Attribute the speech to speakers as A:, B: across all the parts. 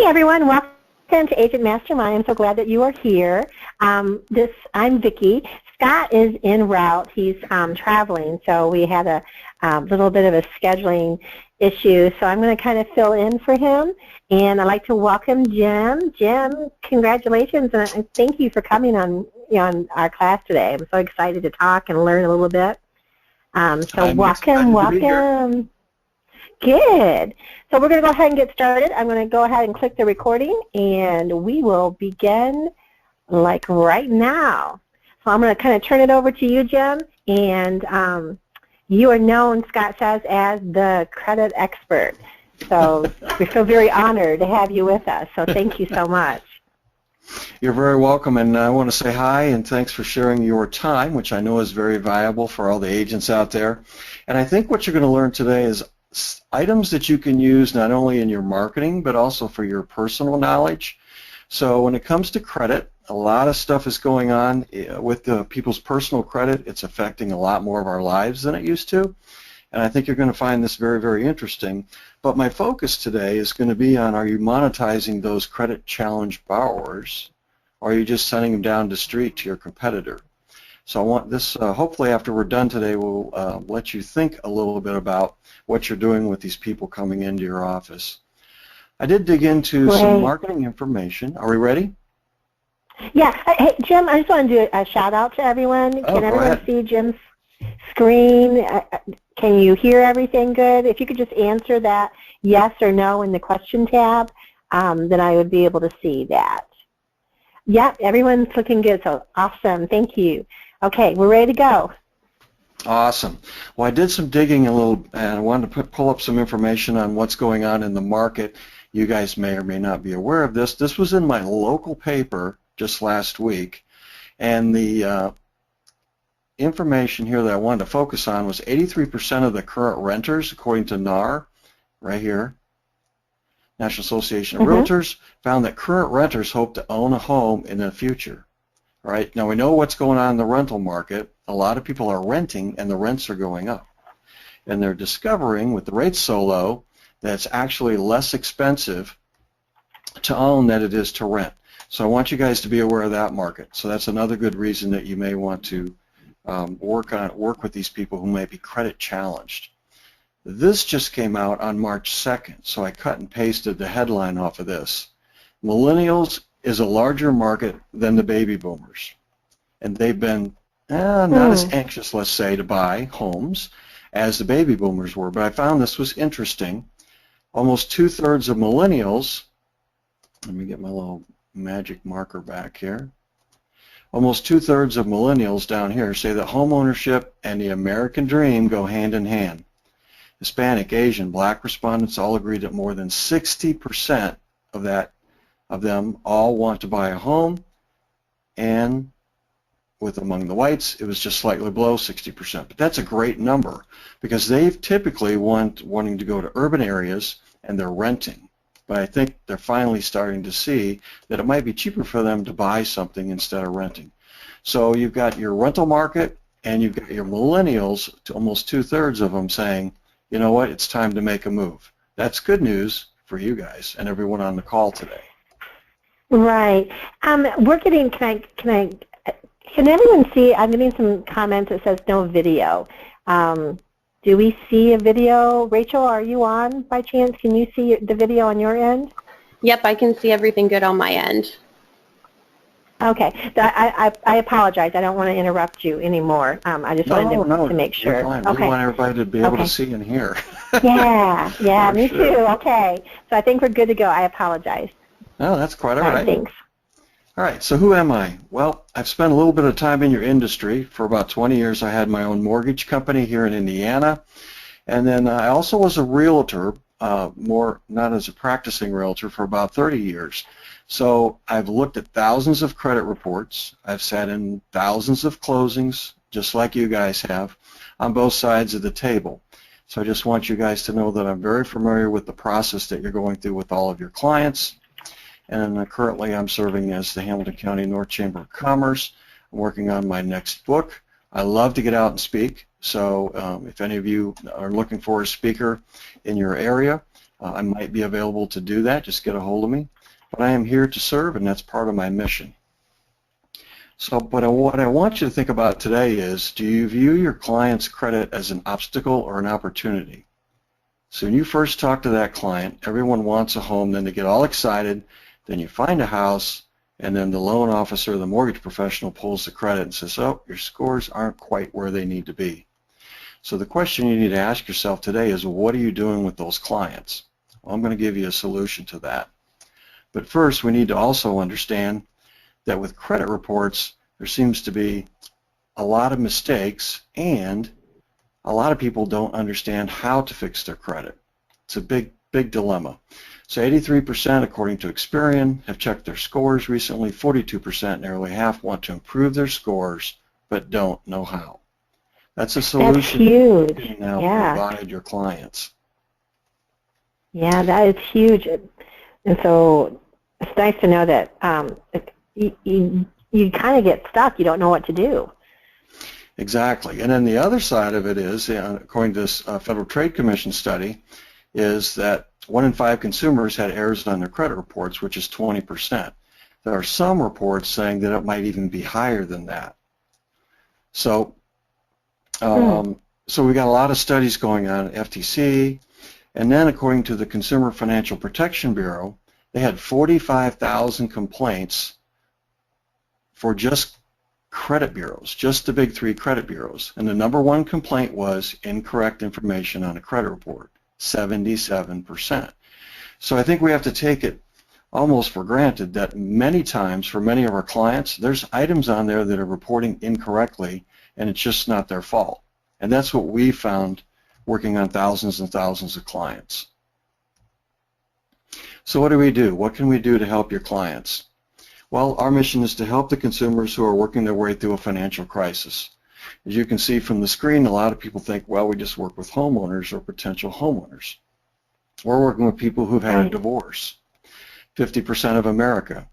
A: everyone, welcome to Agent Mastermind. I'm so glad that you are here. I'm Vicki. Scott is en route. He's traveling, so we had a little bit of a scheduling issue, so I'm going to kind of fill in for him. And I'd like to welcome Jim. Jim, congratulations, and thank you for coming on our class today. I'm so excited to talk and learn a little bit. So welcome. Good. So we're going to go ahead and get started. I'm going to go ahead and click the recording, and we will begin like right now. So I'm going to kind of turn it over to you, Jim, and you are known, Scott says, as the credit expert. So we feel very honored to have you with us, so thank you so much.
B: You're very welcome, and I want to say hi and thanks for sharing your time, which I know is very valuable for all the agents out there. And I think what you're going to learn today is items that you can use not only in your marketing but also for your personal knowledge. So when it comes to credit, a lot of stuff is going on with people's personal credit. It's affecting a lot more of our lives than it used to, and I think you're going to find this very, very interesting. But my focus today is going to be on, are you monetizing those credit challenged borrowers, or are you just sending them down the street to your competitor? So I want this, hopefully after we're done today, we'll let you think a little bit about what you're doing with these people coming into your office. I did dig into some marketing information. Are we ready?
A: Yeah. Hey, Jim, I just want to do a shout out to everyone. Can everyone see Jim's screen? Can you hear everything good? If you could just answer that yes or no in the question tab, then I would be able to see that. Yep, everyone's looking good, so awesome. Thank you. Okay, we're ready to go.
B: Awesome. Well, I did some digging a little, and I wanted to pull up some information on what's going on in the market. You guys may or may not be aware of this. This was in my local paper just last week, and the information here that I wanted to focus on was 83% of the current renters, according to NAR, right here, National Association of Realtors, found that current renters hope to own a home in the future. Right? Now we know what's going on in the rental market. A lot of people are renting and the rents are going up. And they're discovering, with the rates so low, that it's actually less expensive to own than it is to rent. So I want you guys to be aware of that market. So that's another good reason that you may want to work with these people who may be credit challenged. This just came out on March 2nd, so I cut and pasted the headline off of this. Millennials is a larger market than the baby boomers, and they've been not as anxious, let's say, to buy homes as the baby boomers were. But I found this was interesting. Almost 2/3 of millennials, let me get my little magic marker back here, almost 2/3 of millennials down here say that home ownership and the American dream go hand in hand. Hispanic, Asian, Black respondents all agreed that more than 60% of them all want to buy a home, and with among the whites it was just slightly below 60%. But that's a great number because they've typically wanting to go to urban areas and they're renting. But I think they're finally starting to see that it might be cheaper for them to buy something instead of renting. So you've got your rental market and you've got your millennials, to almost 2/3 of them saying, you know what, it's time to make a move. That's good news for you guys and everyone on the call today.
A: Right. We're getting, can everyone see, I'm getting some comments that says no video. Do we see a video? Rachel, are you on by chance? Can you see the video on your end?
C: Yep, I can see everything good on my end.
A: Okay. I apologize. I don't want to interrupt you anymore. I just wanted to make sure.
B: Fine. Okay. We want everybody to be able to see and hear.
A: Yeah, me too. Okay. So I think we're good to go. I apologize.
B: No, that's quite all right.
A: Thanks.
B: All right, so who am I? Well, I've spent a little bit of time in your industry. For about 20 years, I had my own mortgage company here in Indiana. And then I also was a realtor, not as a practicing realtor, for about 30 years. So I've looked at thousands of credit reports. I've sat in thousands of closings, just like you guys have, on both sides of the table. So I just want you guys to know that I'm very familiar with the process that you're going through with all of your clients. And currently I'm serving as the Hamilton County North Chamber of Commerce. I'm working on my next book. I love to get out and speak, so if any of you are looking for a speaker in your area, I might be available to do that. Just get a hold of me. But I am here to serve, and that's part of my mission. So, but what I want you to think about today is, do you view your client's credit as an obstacle or an opportunity? So when you first talk to that client, everyone wants a home, then they get all excited, then you find a house, and then the loan officer, the mortgage professional pulls the credit and says, oh, your scores aren't quite where they need to be. So the question you need to ask yourself today is, what are you doing with those clients? Well, I'm going to give you a solution to that. But first, we need to also understand that with credit reports, there seems to be a lot of mistakes, and a lot of people don't understand how to fix their credit. It's a big dilemma. So 83%, according to Experian, have checked their scores recently. 42%, nearly half, want to improve their scores but don't know how. That's a solution you can now provide your clients.
A: Yeah, that is huge. And so it's nice to know that you kind of get stuck. You don't know what to do.
B: Exactly. And then the other side of it is, according to this Federal Trade Commission study, is that 1 in 5 consumers had errors on their credit reports, which is 20%. There are some reports saying that it might even be higher than that. So, so we got a lot of studies going on at FTC, and then according to the Consumer Financial Protection Bureau, they had 45,000 complaints for just credit bureaus, just the big 3 credit bureaus. And the #1 complaint was incorrect information on a credit report, 77%. So I think we have to take it almost for granted that many times for many of our clients, there's items on there that are reporting incorrectly, and it's just not their fault. And that's what we found working on thousands and thousands of clients. So what do we do? What can we do to help your clients? Well, our mission is to help the consumers who are working their way through a financial crisis. As you can see from the screen, a lot of people think, well, we just work with homeowners or potential homeowners. We're working with people who've had a divorce. 50% of America.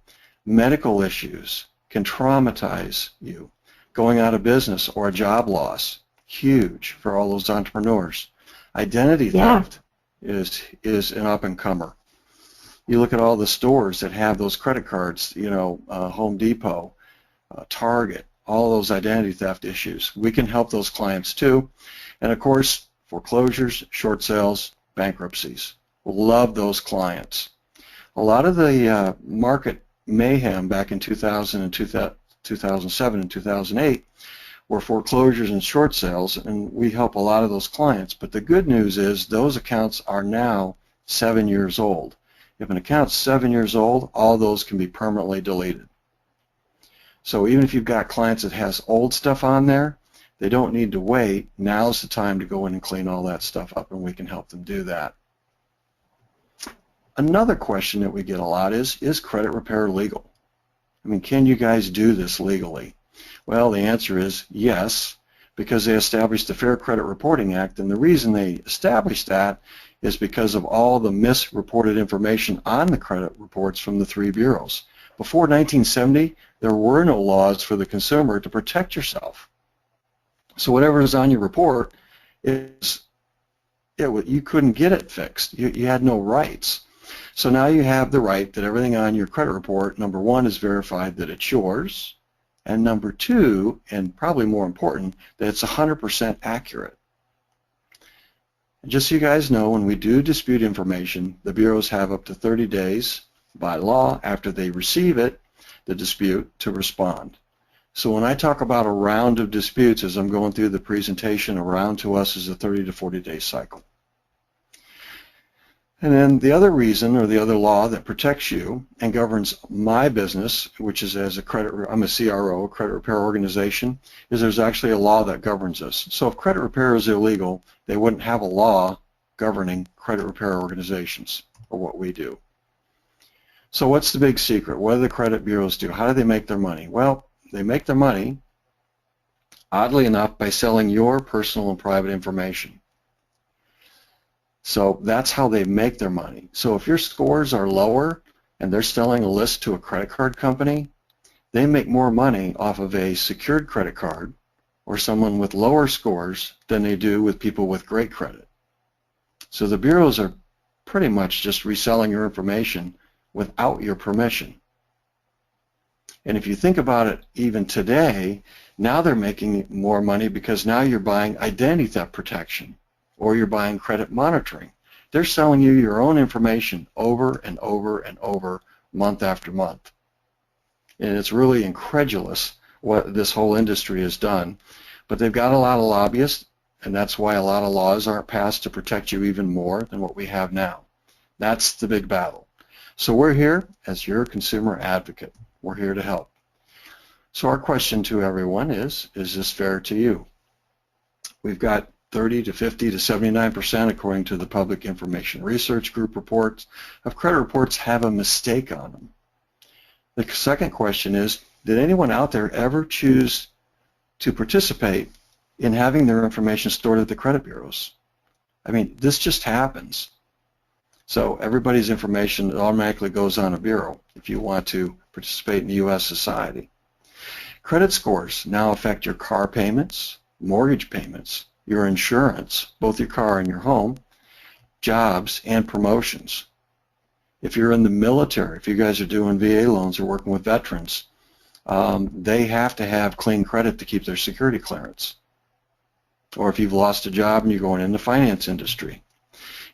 B: Medical issues can traumatize you. Going out of business or a job loss, huge for all those entrepreneurs. Identity theft is an up-and-comer. You look at all the stores that have those credit cards, you know, Home Depot, Target, all those identity theft issues. We can help those clients too. And of course, foreclosures, short sales, bankruptcies. We'll love those clients. A lot of the market mayhem back in 2000 and 2007 and 2008 were foreclosures and short sales, and we help a lot of those clients. But the good news is those accounts are now 7 years old. If an account's 7 years old, all those can be permanently deleted. So even if you've got clients that has old stuff on there, they don't need to wait. Now's the time to go in and clean all that stuff up, and we can help them do that. Another question that we get a lot is credit repair legal? I mean, can you guys do this legally? Well, the answer is yes, because they established the Fair Credit Reporting Act, and the reason they established that is because of all the misreported information on the credit reports from the 3 bureaus. Before 1970, there were no laws for the consumer to protect yourself. So whatever is on your report, you couldn't get it fixed. You had no rights. So now you have the right that everything on your credit report, #1, is verified that it's yours, and #2, and probably more important, that it's 100% accurate. And just so you guys know, when we do dispute information, the bureaus have up to 30 days by law after they receive it, the dispute, to respond. So when I talk about a round of disputes as I'm going through the presentation, a round to us is a 30 to 40-day cycle. And then the other reason, or the other law that protects you and governs my business, which is as I'm a CRO, a credit repair organization, is there's actually a law that governs us. So if credit repair is illegal, they wouldn't have a law governing credit repair organizations, or what we do. So what's the big secret? What do the credit bureaus do? How do they make their money? Well, they make their money, oddly enough, by selling your personal and private information. So that's how they make their money. So if your scores are lower and they're selling a list to a credit card company, they make more money off of a secured credit card or someone with lower scores than they do with people with great credit. So the bureaus are pretty much just reselling your information without your permission. And if you think about it, even today, now they're making more money because now you're buying identity theft protection or you're buying credit monitoring. They're selling you your own information over and over and over, month after month. And it's really incredulous what this whole industry has done. But they've got a lot of lobbyists, and that's why a lot of laws aren't passed to protect you even more than what we have now. That's the big battle. So we're here as your consumer advocate. We're here to help. So our question to everyone is this fair to you? We've got 30 to 50 to 79%, according to the Public Information Research Group reports, of credit reports have a mistake on them. The second question is, did anyone out there ever choose to participate in having their information stored at the credit bureaus? I mean, this just happens. So everybody's information automatically goes on a bureau if you want to participate in the U.S. society. Credit scores now affect your car payments, mortgage payments, your insurance, both your car and your home, jobs, and promotions. If you're in the military, if you guys are doing VA loans or working with veterans, they have to have clean credit to keep their security clearance. Or if you've lost a job and you're going in the finance industry.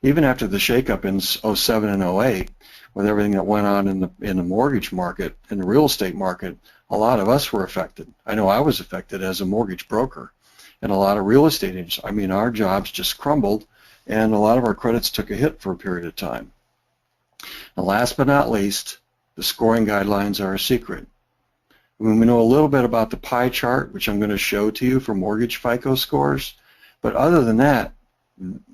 B: Even after the shakeup in 07 and 08, with everything that went on in the mortgage market, in the real estate market, a lot of us were affected. I know I was affected as a mortgage broker, and a lot of real estate agents. I mean, our jobs just crumbled, and a lot of our credits took a hit for a period of time. And last but not least, the scoring guidelines are a secret. We know a little bit about the pie chart, which I'm going to show to you for mortgage FICO scores, but other than that,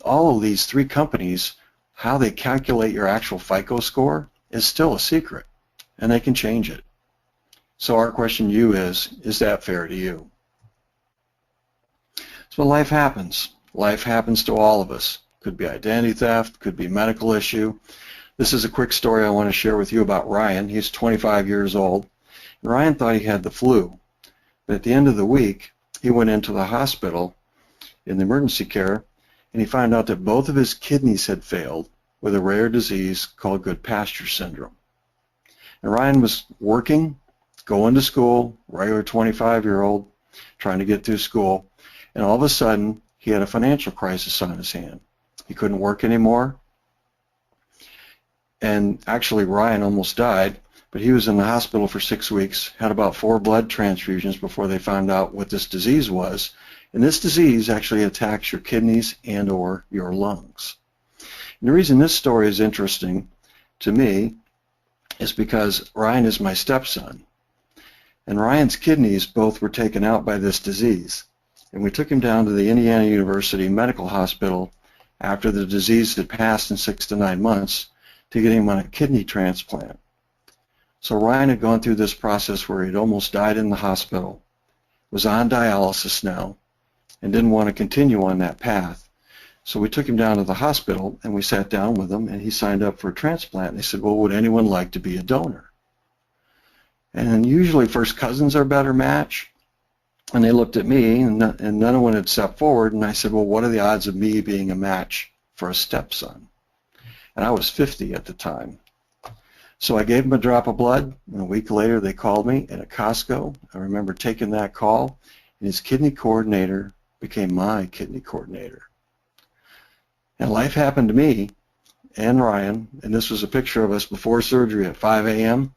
B: all of these three companies, how they calculate your actual FICO score is still a secret, and they can change it. So our question to you is that fair to you? So life happens. Life happens to all of us. Could be identity theft, could be medical issue. This is a quick story I want to share with you about Ryan. He's 25 years old. Ryan thought he had the flu, but at the end of the week, he went into the hospital in the emergency care, and he found out that both of his kidneys had failed with a rare disease called Goodpasture syndrome. And Ryan was working, going to school, regular 25-year-old, trying to get through school, and all of a sudden, he had a financial crisis on his hand. He couldn't work anymore, and actually Ryan almost died, but he was in the hospital for 6 weeks, had about 4 blood transfusions before they found out what this disease was. And this disease actually attacks your kidneys and or your lungs. And the reason this story is interesting to me is because Ryan is my stepson. And Ryan's kidneys both were taken out by this disease. And we took him down to the Indiana University Medical Hospital after the disease had passed in 6 to 9 months to get him on a kidney transplant. So Ryan had gone through this process where he'd almost died in the hospital, was on dialysis now, and didn't want to continue on that path. So we took him down to the hospital, and we sat down with him, and he signed up for a transplant. And they said, well, would anyone like to be a donor? And usually first cousins are a better match. And they looked at me, and none of them had stepped forward, and I said, well, what are the odds of me being a match for a stepson? And I was 50 at the time. So I gave him a drop of blood, and a week later they called me at Costco. I remember taking that call, and his kidney coordinator became my kidney coordinator. And life happened to me and Ryan, and this was a picture of us before surgery at 5 a.m.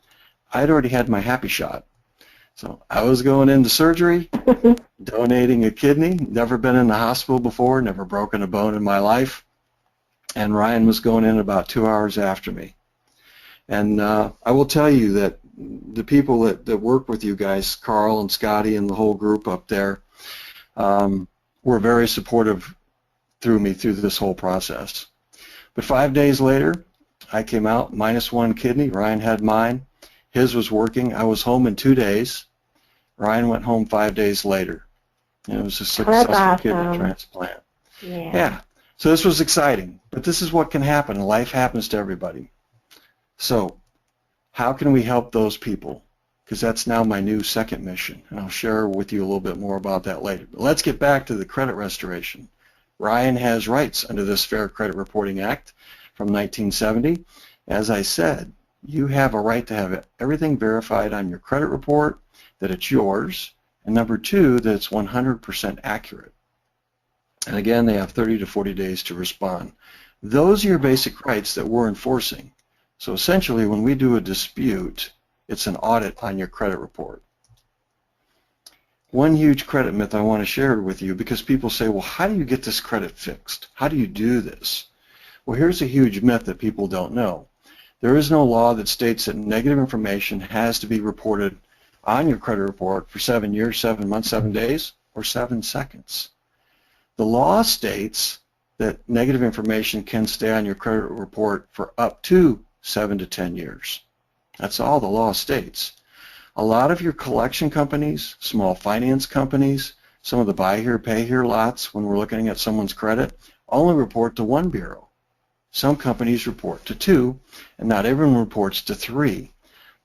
B: I'd already had my happy shot. So I was going into surgery, donating a kidney, never been in the hospital before, never broken a bone in my life, and Ryan was going in about 2 hours after me. And I will tell you that the people that work with you guys, Carl and Scotty and the whole group up there, were very supportive through this whole process. But 5 days later, I came out, -1 kidney. Ryan had mine. His was working. I was home in 2 days. Ryan went home 5 days later. And it was a successful kidney transplant. Yeah. So this was exciting. But this is what can happen. Life happens to everybody. So how can we help those people? Because that's now my new second mission, and I'll share with you a little bit more about that later. But let's get back to the credit restoration. Ryan has rights under this Fair Credit Reporting Act from 1970. As I said, you have a right to have everything verified on your credit report, that it's yours, and number two, that it's 100% accurate. And again, they have 30 to 40 days to respond. Those are your basic rights that we're enforcing. So essentially, when we do a dispute, it's an audit on your credit report. One huge credit myth I want to share with you, because people say, well, how do you get this credit fixed? How do you do this? Well, here's a huge myth that people don't know. There is no law that states that negative information has to be reported on your credit report for 7 years, 7 months, 7 days, or 7 seconds. The law states that negative information can stay on your credit report for up to 7 to 10 years. That's all the law states. A lot of your collection companies, small finance companies, some of the buy here, pay here lots, when we're looking at someone's credit, only report to one bureau. Some companies report to 2, and not everyone reports to 3.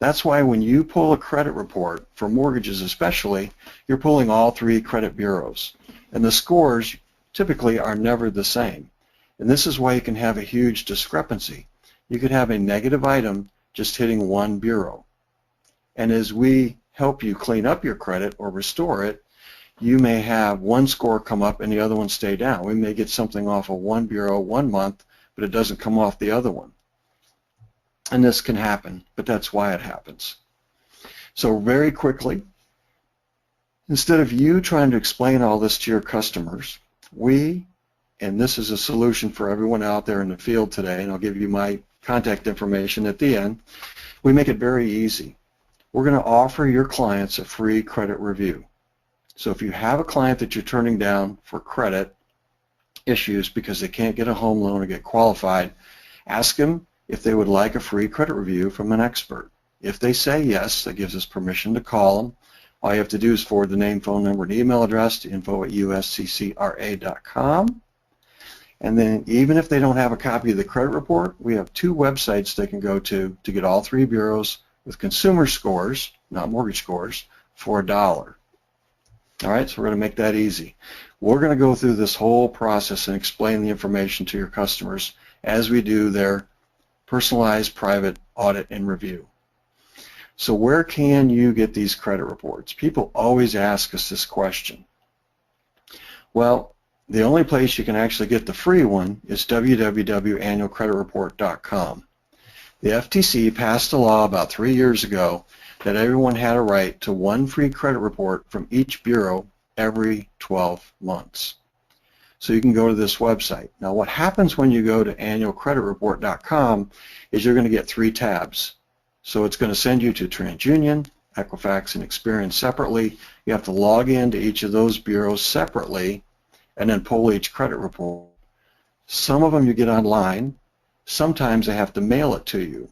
B: That's why when you pull a credit report, for mortgages especially, you're pulling all 3 credit bureaus. And the scores typically are never the same. And this is why you can have a huge discrepancy. You could have a negative item just hitting one bureau. And as we help you clean up your credit or restore it, you may have one score come up and the other one stay down. We may get something off of one bureau 1 month, but it doesn't come off the other one. And this can happen, but that's why it happens. So very quickly, instead of you trying to explain all this to your customers, we, and this is a solution for everyone out there in the field today, and I'll give you my contact information at the end, we make it very easy. We're going to offer your clients a free credit review. So if you have a client that you're turning down for credit issues because they can't get a home loan or get qualified, ask them if they would like a free credit review from an expert. If they say yes, that gives us permission to call them. All you have to do is forward the name, phone number, and email address to info@usccra.com. And then even if they don't have a copy of the credit report, we have 2 websites they can go to get all 3 bureaus with consumer scores, not mortgage scores, for $1. All right, so we're going to make that easy. We're going to go through this whole process and explain the information to your customers as we do their personalized private audit and review. So where can you get these credit reports? People always ask us this question. Well, the only place you can actually get the free one is www.annualcreditreport.com. The FTC passed a law about 3 years ago that everyone had a right to one free credit report from each bureau every 12 months. So you can go to this website. Now what happens when you go to annualcreditreport.com is you're going to get 3 tabs. So it's going to send you to TransUnion, Equifax, and Experian separately. You have to log into each of those bureaus separately and then pull each credit report. Some of them you get online. Sometimes they have to mail it to you.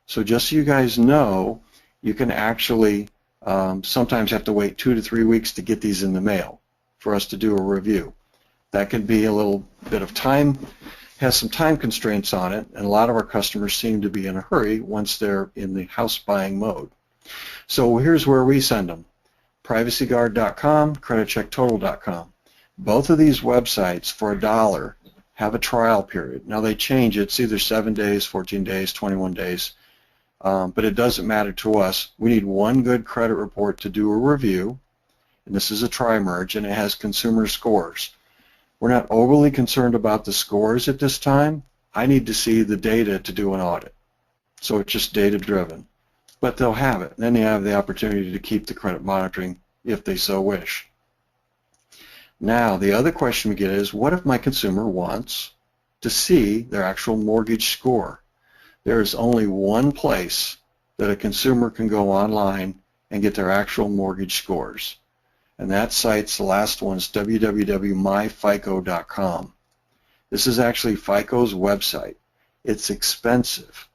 B: So just so you guys know, you can actually sometimes have to wait 2 to 3 weeks to get these in the mail for us to do a review. That could be a little bit of time, has some time constraints on it, and a lot of our customers seem to be in a hurry once they're in the house buying mode. So here's where we send them. privacyguard.com, creditchecktotal.com. Both of these websites for $1 have a trial period. Now they change it. It's either 7 days, 14 days, 21 days, but it doesn't matter to us. We need one good credit report to do a review, and this is a tri-merge, and it has consumer scores. We're not overly concerned about the scores at this time. I need to see the data to do an audit. So it's just data-driven. But they'll have it. Then they have the opportunity to keep the credit monitoring if they so wish. Now, the other question we get is, what if my consumer wants to see their actual mortgage score? There is only one place that a consumer can go online and get their actual mortgage scores. And that site's, the last one, is www.myfico.com. This is actually FICO's website. It's expensive.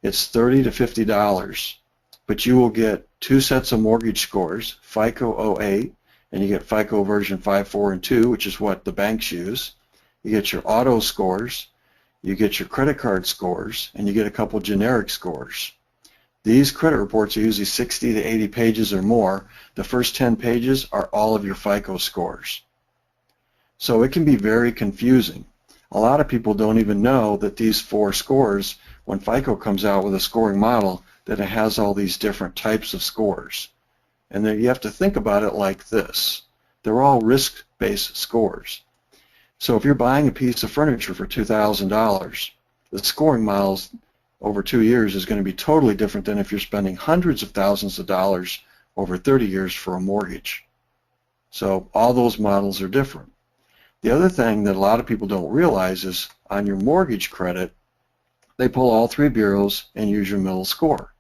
B: It's $30 to $50, but you will get 2 sets of mortgage scores, FICO 08, and you get FICO version 5, 4, and 2, which is what the banks use. You get your auto scores, you get your credit card scores, and you get a couple generic scores. These credit reports are usually 60 to 80 pages or more. The first 10 pages are all of your FICO scores. So it can be very confusing. A lot of people don't even know that these 4 scores, when FICO comes out with a scoring model, that it has all these different types of scores. And then you have to think about it like this. They're all risk-based scores. So if you're buying a piece of furniture for $2,000, the scoring models over 2 years is going to be totally different than if you're spending hundreds of thousands of dollars over 30 years for a mortgage. So all those models are different. The other thing that a lot of people don't realize is on your mortgage credit, they pull all 3 bureaus and use your middle score.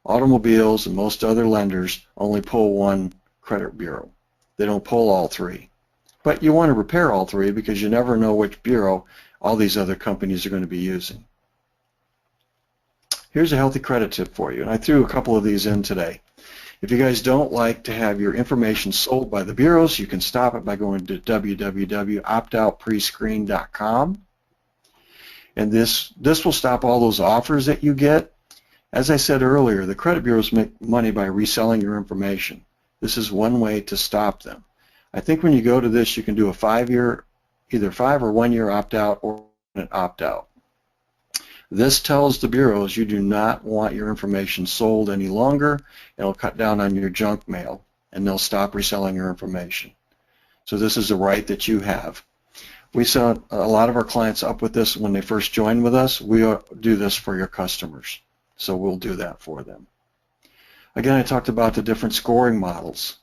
B: Automobiles and most other lenders only pull 1 credit bureau. They don't pull all 3. But you want to repair all 3 because you never know which bureau all these other companies are going to be using. Here's a healthy credit tip for you, and I threw a couple of these in today. If you guys don't like to have your information sold by the bureaus, you can stop it by going to www.optoutprescreen.com. And this will stop all those offers that you get. As I said earlier, the credit bureaus make money by reselling your information. This is one way to stop them. I think when you go to this, you can do a 5-year, either 5 or 1 year opt-out or an opt-out. This tells the bureaus you do not want your information sold any longer. It'll cut down on your junk mail, and they'll stop reselling your information. So this is a right that you have. We set a lot of our clients up with this when they first join with us. We do this for your customers. So we'll do that for them. Again, I talked about the different scoring models.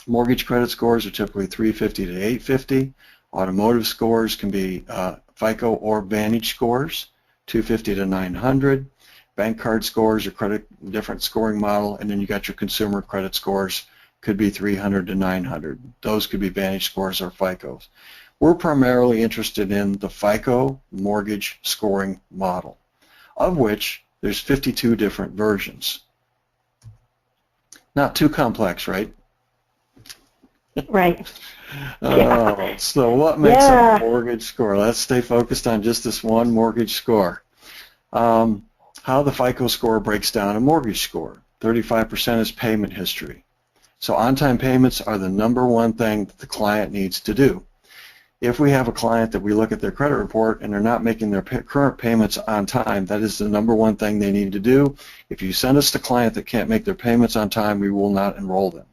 B: Mortgage credit scores are typically 350 to 850. Automotive scores can be FICO or Vantage scores, 250 to 900. Bank card scores are different scoring model, and then you got your consumer credit scores, could be 300 to 900. Those could be Vantage scores or FICOs. We're primarily interested in the FICO mortgage scoring model, of which there's 52 different versions. Not too complex, right?
A: Right.
B: So what makes a mortgage score? Let's stay focused on just this one mortgage score. How the FICO score breaks down a mortgage score. 35% is payment history. So on-time payments are the #1 thing that the client needs to do. If we have a client that we look at their credit report and they're not making their current payments on time, that is the #1 thing they need to do. If you send us the client that can't make their payments on time, we will not enroll them.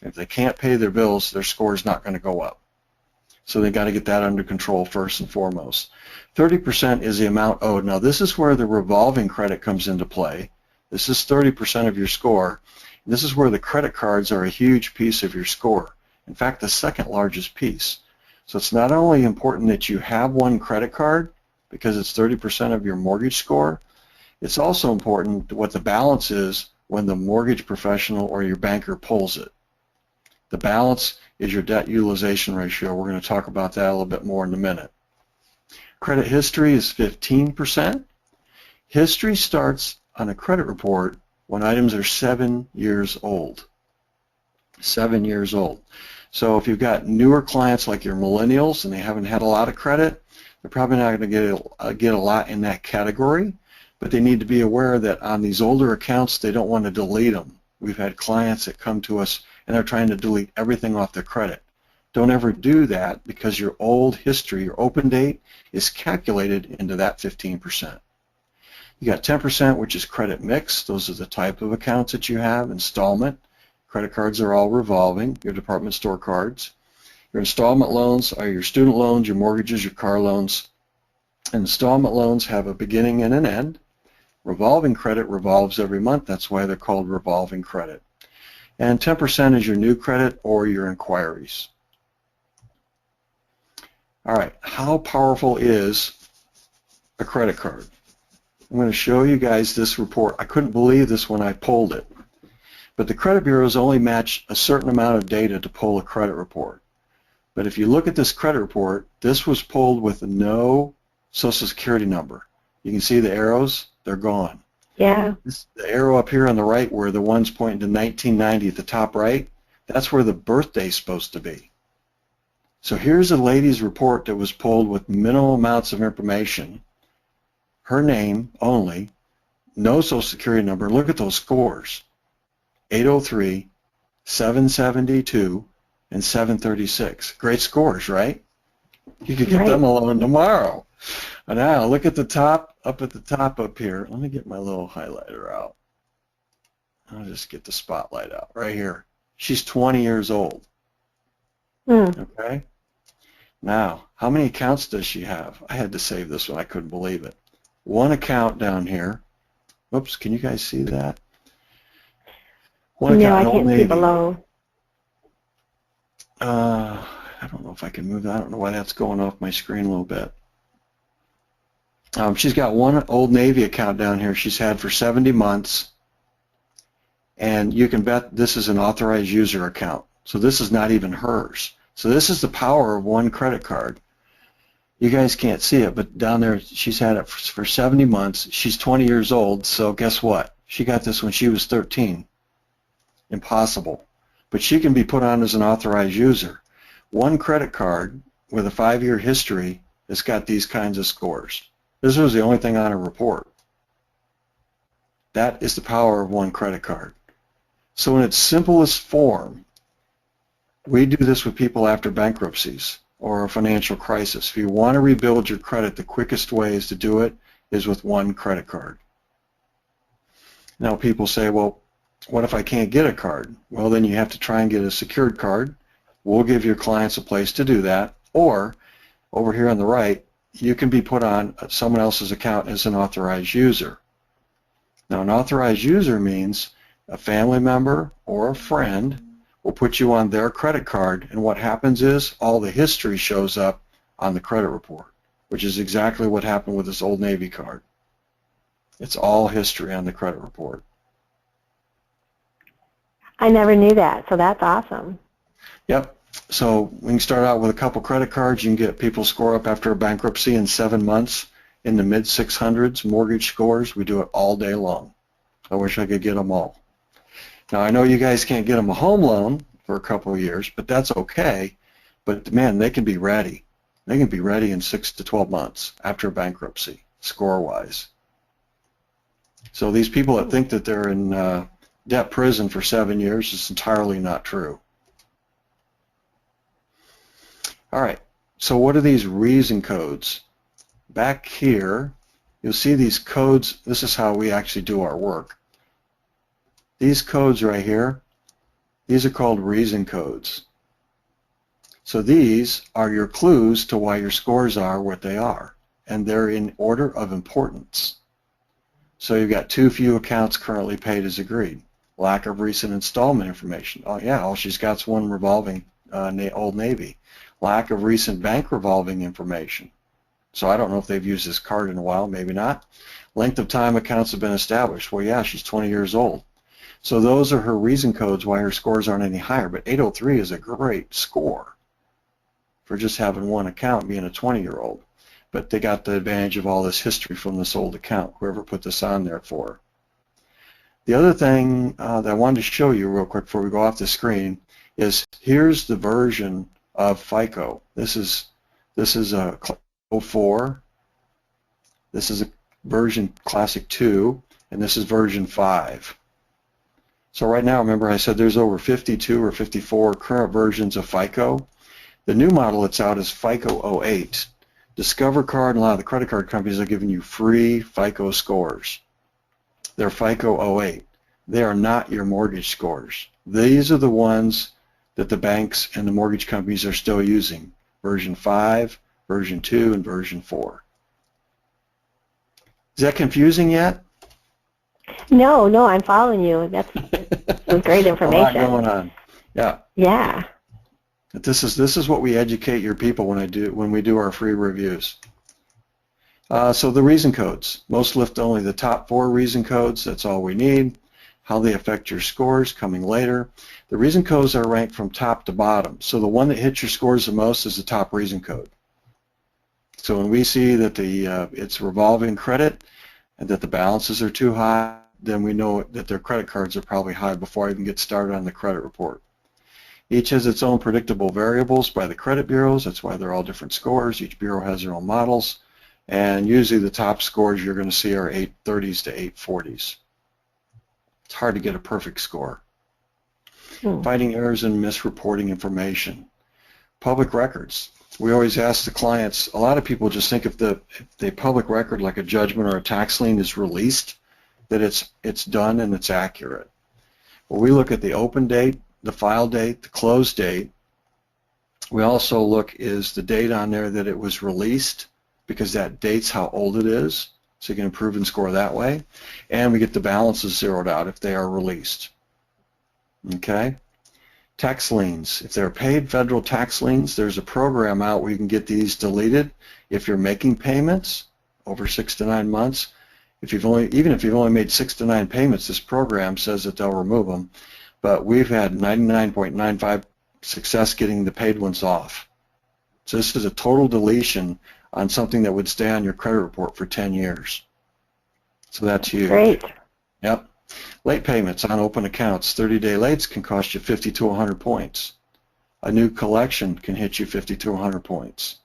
B: If they can't pay their bills, their score is not going to go up. So they've got to get that under control first and foremost. 30% is the amount owed. Now this is where the revolving credit comes into play. This is 30% of your score. This is where the credit cards are a huge piece of your score. In fact, the second largest piece. So it's not only important that you have one credit card because it's 30% of your mortgage score, it's also important what the balance is when the mortgage professional or your banker pulls it. The balance is your debt utilization ratio. We're going to talk about that a little bit more in a minute. Credit history is 15%. History starts on a credit report when items are 7 years old. 7 years old. So if you've got newer clients like your millennials and they haven't had a lot of credit, they're probably not going to get a lot in that category, but they need to be aware that on these older accounts, they don't want to delete them. We've had clients that come to us and they're trying to delete everything off their credit. Don't ever do that because your old history, your open date, is calculated into that 15%. You got 10%, which is credit mix. Those are the type of accounts that you have. Installment. Credit cards are all revolving, your department store cards. Your installment loans are your student loans, your mortgages, your car loans. Installment loans have a beginning and an end. Revolving credit revolves every month. That's why they're called revolving credit. And 10% is your new credit or your inquiries. All right, how powerful is a credit card? I'm going to show you guys this report. I couldn't believe this when I pulled it. But the credit bureaus only match a certain amount of data to pull a credit report. But if you look at this credit report, this was pulled with no Social Security number. You can see the arrows, they're gone.
A: Yeah.
B: The arrow up here on the right where the one's pointing to 1990 at the top right, that's where the birthday's supposed to be. So here's a lady's report that was pulled with minimal amounts of information, her name only, no Social Security number. Look at those scores. 803, 772, and 736. Great scores, right? You could get them a loan tomorrow. And now look at the top, up at the top up here. Let me get my little highlighter out. I'll just get the spotlight out right here. She's 20 years old. Okay? Now, how many accounts does she have? I had to save this one. I couldn't believe it. One account down here. Whoops, can you guys see that? One account,
A: I can't see below.
B: I don't know if I can move that. I don't know why that's going off my screen a little bit. She's got one Old Navy account down here she's had for 70 months. And you can bet this is an authorized user account. So this is not even hers. So this is the power of one credit card. You guys can't see it, but down there she's had it for 70 months. She's 20 years old, so guess what? She got this when she was 13. Impossible. But she can be put on as an authorized user. One credit card with a 5-year history has got these kinds of scores. This was the only thing on her report. That is the power of one credit card. So in its simplest form, we do this with people after bankruptcies or a financial crisis. If you want to rebuild your credit, the quickest way is to do it is with one credit card. Now people say, well, what if I can't get a card? Well, then you have to try and get a secured card. We'll give your clients a place to do that. Or over here on the right, you can be put on someone else's account as an authorized user. Now, an authorized user means a family member or a friend will put you on their credit card, and what happens is all the history shows up on the credit report, which is exactly what happened with this Old Navy card. It's all history on the credit report.
A: I never knew that, so that's awesome.
B: Yep. So we can start out with a couple credit cards. You can get people score up after a bankruptcy in 7 months in the mid-600s, mortgage scores. We do it all day long. I wish I could get them all. Now, I know you guys can't get them a home loan for a couple of years, but that's okay. But, man, they can be ready. They can be ready in 6 to 12 months after a bankruptcy, score-wise. So these people that think that they're in debt prison for 7 years is entirely not true. All right, so what are these reason codes? Back here, you'll see these codes. This is how we actually do our work. These codes right here, these are called reason codes. So these are your clues to why your scores are what they are, and they're in order of importance. So you've got too few accounts currently paid as agreed. Lack of recent installment information. Oh yeah, all she's got is one revolving Old Navy. Lack of recent bank revolving information. So I don't know if they've used this card in a while, maybe not. Length of time accounts have been established. Well, yeah, she's 20 years old. So those are her reason codes why her scores aren't any higher. But 803 is a great score for just having one account being a 20-year-old. But they got the advantage of all this history from this old account, whoever put this on there for her. The other thing that I wanted to show you real quick before we go off the screen is here's the version of FICO. This is a 04. This is a version Classic 2, and this is version 5. So right now, remember I said there's over 52 or 54 current versions of FICO. The new model that's out is FICO 08. Discover Card and a lot of the credit card companies are giving you free FICO scores. They're FICO 08. They are not your mortgage scores. These are the ones that the banks and the mortgage companies are still using. Version 5, version 2, and version 4. Is that confusing yet?
A: No, I'm following you. That's great information.
B: A lot going on. Yeah.
A: Yeah.
B: But this is what we educate your people when we do our free reviews. So the reason codes. Most lift only the top 4 reason codes. That's all we need. How they affect your scores coming later. The reason codes are ranked from top to bottom. So the one that hits your scores the most is the top reason code. So when we see that it's revolving credit and that the balances are too high, then we know that their credit cards are probably high before I even get started on the credit report. Each has its own predictable variables by the credit bureaus. That's why they're all different scores. Each bureau has their own models. And usually the top scores you're going to see are 830s to 840s. It's hard to get a perfect score. Finding errors and misreporting information. Public records. we always ask the clients, a lot of people just think if the public record like a judgment or a tax lien is released, that it's done and it's accurate. Well, we look at the open date, the file date, the close date. We also look, is the date on there that it was released, because that dates how old it is, so you can improve and score that way. And we get the balances zeroed out if they are released. Okay? Tax liens. If they're paid federal tax liens, there's a program out where you can get these deleted if you're making payments over 6 to 9 months. Even if you've only made 6 to 9 payments, this program says that they'll remove them. But we've had 99.95 success getting the paid ones off. So this is a total deletion on something that would stay on your credit report for 10 years. So that's huge.
A: Great.
B: Yep. Late payments on open accounts. 30-day lates can cost you 50 to 100 points. A new collection can hit you 50 to 100 points.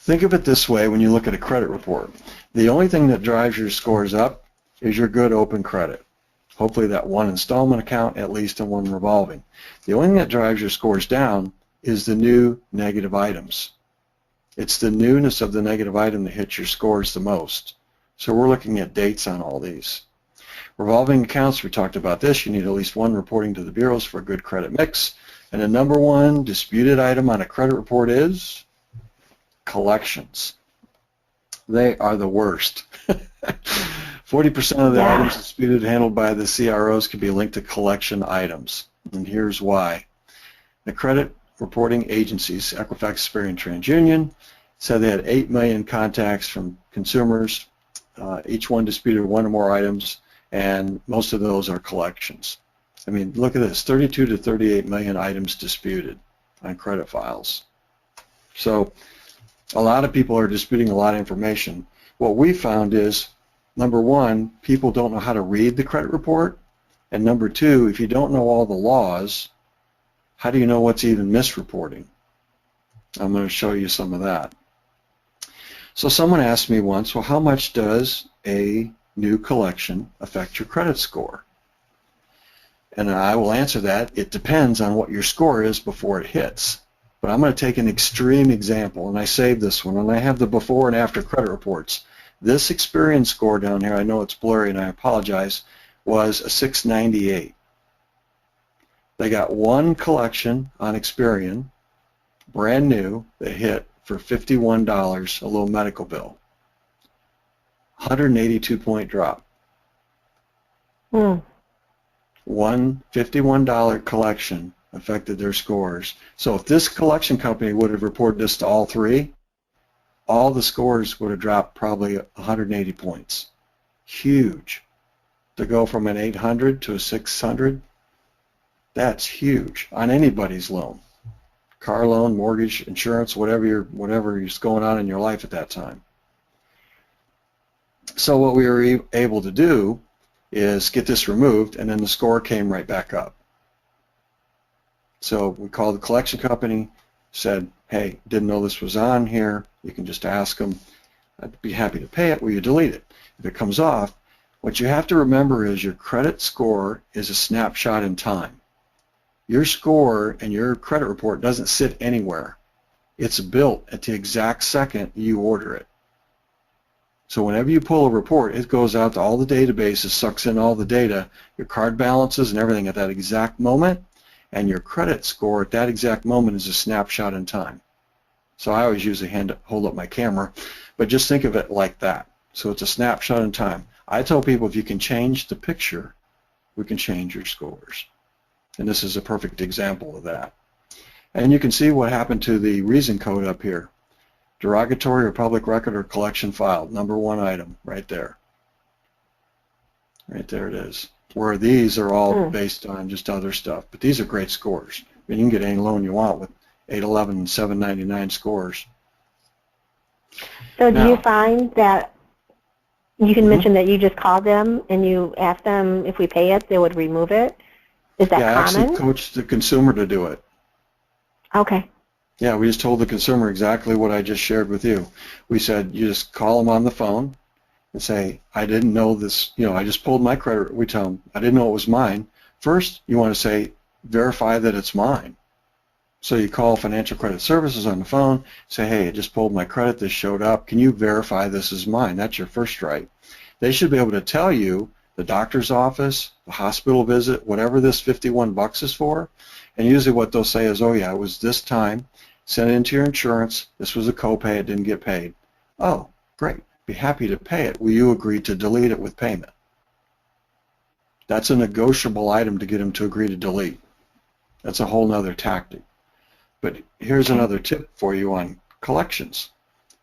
B: Think of it this way when you look at a credit report. The only thing that drives your scores up is your good open credit. Hopefully that one installment account at least and one revolving. The only thing that drives your scores down is the new negative items. It's the newness of the negative item that hits your scores the most. So we're looking at dates on all these. Revolving accounts, we talked about this. You need at least one reporting to the bureaus for a good credit mix. And the number one disputed item on a credit report is collections. They are the worst. 40% of the items disputed handled by the CROs can be linked to collection items. And here's why. The credit reporting agencies, Equifax, Experian, TransUnion, said they had 8 million contacts from consumers. Each one disputed one or more items, and most of those are collections. I mean, look at this, 32 to 38 million items disputed on credit files. So a lot of people are disputing a lot of information. What we found is, number one, people don't know how to read the credit report, and number two, if you don't know all the laws, how do you know what's even misreporting? I'm going to show you some of that. So someone asked me once, well, how much does a new collection affect your credit score? And I will answer that. It depends on what your score is before it hits. But I'm going to take an extreme example, and I saved this one, and I have the before and after credit reports. This Experian score down here, I know it's blurry and I apologize, was a 698. They got one collection on Experian, brand new, that hit for $51, a low medical bill. 182-point drop. One $51 collection affected their scores. So if this collection company would have reported this to all three, all the scores would have dropped probably 180 points. Huge. To go from an 800 to a 600, that's huge on anybody's loan. Car loan, mortgage, insurance, whatever is going on in your life at that time. So what we were able to do is get this removed, and then the score came right back up. So we called the collection company, said, hey, didn't know this was on here. You can just ask them. I'd be happy to pay it. Will you delete it? If it comes off, what you have to remember is your credit score is a snapshot in time. Your score and your credit report doesn't sit anywhere. It's built at the exact second you order it. So whenever you pull a report, it goes out to all the databases, sucks in all the data, your card balances and everything at that exact moment, and your credit score at that exact moment is a snapshot in time. So I always use a hand to hold up my camera, but just think of it like that. So it's a snapshot in time. I tell people if you can change the picture, we can change your scores. And this is a perfect example of that. And you can see what happened to the reason code up here. Derogatory or public record or collection filed, number one item, right there. Right there it is. Where these are all based on just other stuff. But these are great scores. I mean, you can get any loan you want with 811 and 799 scores.
A: So do you find that you can mention that you just call them and you ask them if we pay it, they would remove it? Is that common?
B: Yeah, I actually coached the consumer to do it.
A: Okay.
B: Yeah, we just told the consumer exactly what I just shared with you. We said you just call them on the phone and say, I didn't know this, I just pulled my credit. We tell them, I didn't know it was mine. First, you want to say, verify that it's mine. So you call Financial Credit Services on the phone, say, hey, I just pulled my credit, this showed up. Can you verify this is mine? That's your first right. They should be able to tell you the doctor's office, the hospital visit, whatever this $51 is for. And usually what they'll say is, oh yeah, it was this time, send it into your insurance, this was a copay, it didn't get paid. Oh, great, be happy to pay it. Will you agree to delete it with payment? That's a negotiable item to get them to agree to delete. That's a whole nother tactic. But here's another tip for you on collections.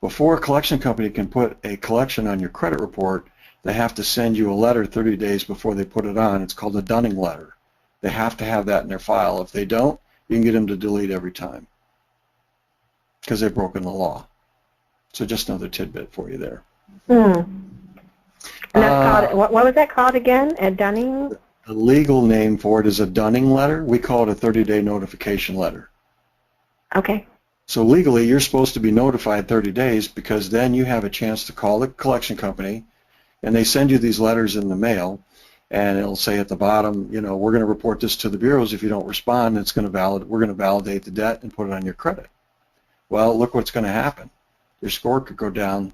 B: Before a collection company can put a collection on your credit report, they have to send you a letter 30 days before they put it on. It's called a dunning letter. They have to have that in their file. If they don't, you can get them to delete every time because they've broken the law. So just another tidbit for you there.
A: And that's called, what was that called again? A dunning?
B: The legal name for it is a dunning letter. We call it a 30-day notification letter.
A: Okay.
B: So legally, you're supposed to be notified 30 days because then you have a chance to call the collection company, and they send you these letters in the mail, and it'll say at the bottom, you know, we're going to report this to the bureaus. If you don't respond, we're going to validate the debt and put it on your credit. Well, look what's going to happen. Your score could go down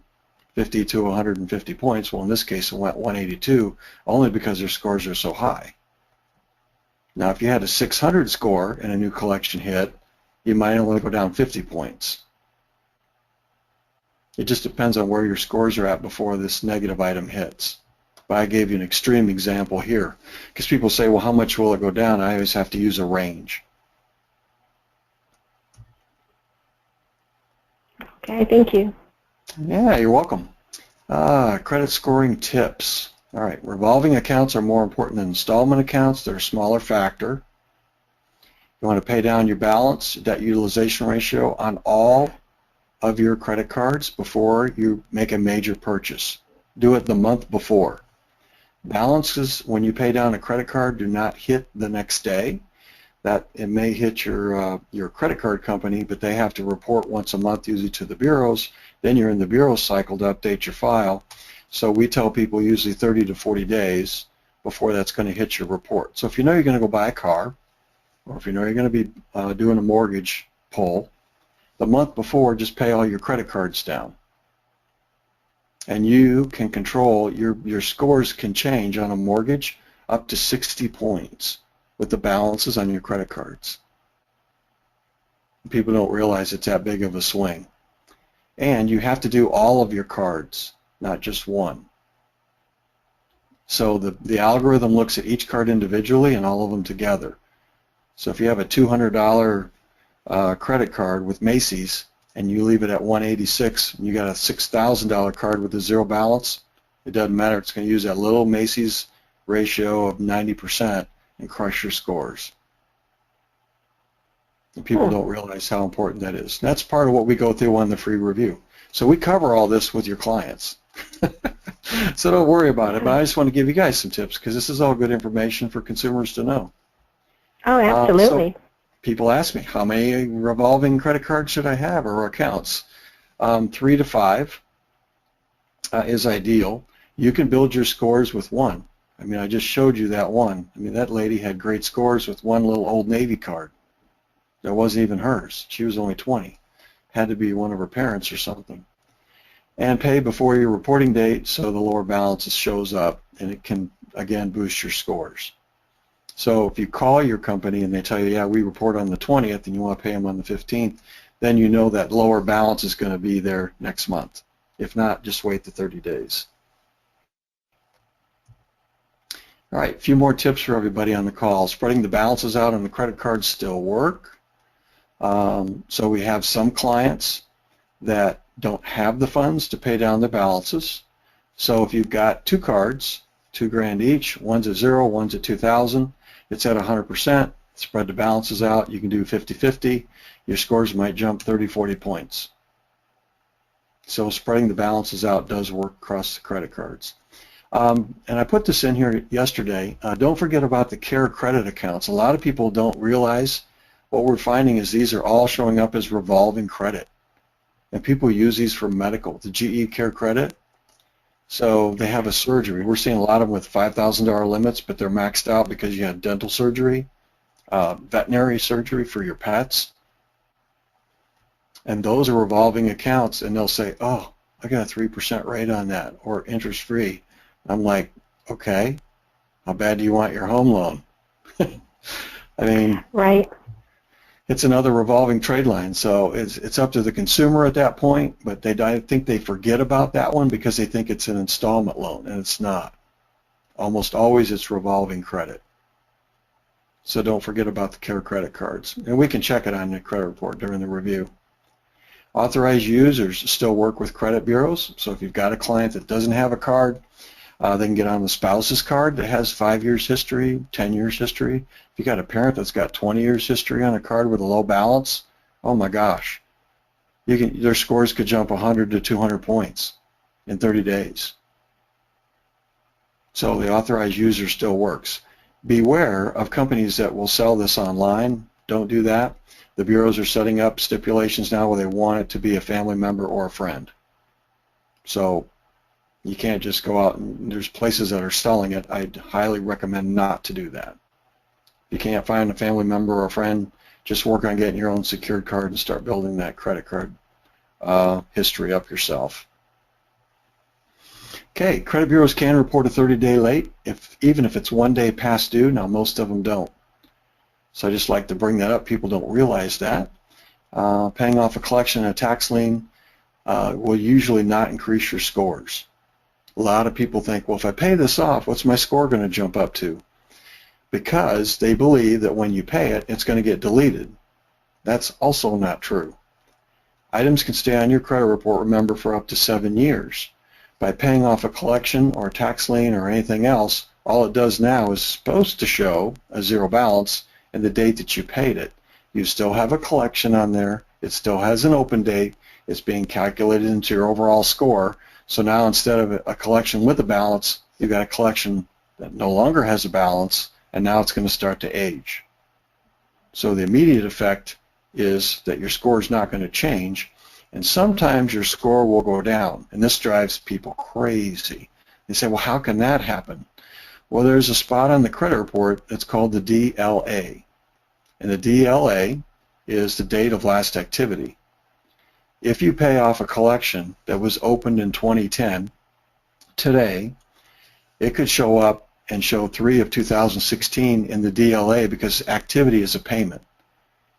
B: 50 to 150 points. Well, in this case, it went 182 only because their scores are so high. Now, if you had a 600 score and a new collection hit, you might only go down 50 points. It just depends on where your scores are at before this negative item hits. But I gave you an extreme example here because people say, well, how much will it go down? I always have to use a range.
A: Okay, thank you.
B: Yeah, you're welcome. Credit scoring tips. All right, revolving accounts are more important than installment accounts. They're a smaller factor. You want to pay down your balance, debt utilization ratio on all of your credit cards before you make a major purchase. Do it the month before. Balances when you pay down a credit card do not hit the next day. That it may hit your credit card company, but they have to report once a month usually to the bureaus. Then you're in the bureau cycle to update your file. So we tell people usually 30 to 40 days before that's going to hit your report. So if you know you're going to go buy a car, or if you know you're going to be doing a mortgage pull, the month before just pay all your credit cards down. And you can control, your scores can change on a mortgage up to 60 points with the balances on your credit cards. People don't realize it's that big of a swing. And you have to do all of your cards, not just one. So the algorithm looks at each card individually and all of them together. So if you have a $200 credit card with Macy's and you leave it at 186 and you got a $6,000 card with a zero balance, it doesn't matter. It's going to use that little Macy's ratio of 90% and crush your scores. And people don't realize how important that is. And that's part of what we go through on the free review. So we cover all this with your clients. So don't worry about it. But I just want to give you guys some tips because this is all good information for consumers to know.
A: Oh, absolutely.
B: So people ask me, how many revolving credit cards should I have or accounts? 3 to 5 is ideal. You can build your scores with one. I mean, I just showed you that one. I mean, that lady had great scores with one little Old Navy card. That wasn't even hers. She was only 20. Had to be one of her parents or something. And pay before your reporting date so the lower balance shows up, and it can, again, boost your scores. So if you call your company and they tell you, yeah, we report on the 20th and you want to pay them on the 15th, then you know that lower balance is going to be there next month. If not, just wait the 30 days. All right, a few more tips for everybody on the call. Spreading the balances out on the credit cards still work. So we have some clients that don't have the funds to pay down their balances. So if you've got two cards, $2,000 each, one's at 0, one's at 2,000, it's at 100%, spread the balances out, you can do 50-50, your scores might jump 30, 40 points. So spreading the balances out does work across the credit cards. And I put this in here yesterday. Don't forget about the care credit accounts. A lot of people don't realize what we're finding is these are all showing up as revolving credit. And people use these for medical, the GE care credit. So they have a surgery. We're seeing a lot of them with $5,000 limits, but they're maxed out because you had dental surgery, veterinary surgery for your pets. And those are revolving accounts, and they'll say, oh, I got a 3% rate on that, or interest-free. I'm like, okay, how bad do you want your home loan? I mean,
A: Right.
B: it's another revolving trade line, so it's up to the consumer at that point, but I think they forget about that one because they think it's an installment loan, and it's not. Almost always it's revolving credit. So don't forget about the Care credit cards, and we can check it on the credit report during the review. Authorized users still work with credit bureaus, so if you've got a client that doesn't have a card, they can get on the spouse's card that has 5 years history, 10 years history. If you got a parent that's got 20 years history on a card with a low balance, oh my gosh, their scores could jump 100 to 200 points in 30 days. So the authorized user still works. Beware of companies that will sell this online. Don't do that. The bureaus are setting up stipulations now where they want it to be a family member or a friend. So you can't just go out and there's places that are selling it. I'd highly recommend not to do that. If you can't find a family member or a friend, just work on getting your own secured card and start building that credit card history up yourself. Okay, credit bureaus can report a 30-day late, even if it's 1 day past due. Now, most of them don't. So I just like to bring that up. People don't realize that. Paying off a collection and a tax lien will usually not increase your scores. A lot of people think, well, if I pay this off, what's my score going to jump up to? Because they believe that when you pay it, it's going to get deleted. That's also not true. Items can stay on your credit report, remember, for up to 7 years. By paying off a collection or a tax lien or anything else, all it does now is supposed to show a zero balance and the date that you paid it. You still have a collection on there. It still has an open date. It's being calculated into your overall score. So now instead of a collection with a balance, you've got a collection that no longer has a balance, and now it's going to start to age. So the immediate effect is that your score is not going to change, and sometimes your score will go down, and this drives people crazy. They say, well, how can that happen? Well, there's a spot on the credit report that's called the DLA, and the DLA is the date of last activity. If you pay off a collection that was opened in 2010, today, it could show up and show 3 of 2016 in the DLA because activity is a payment.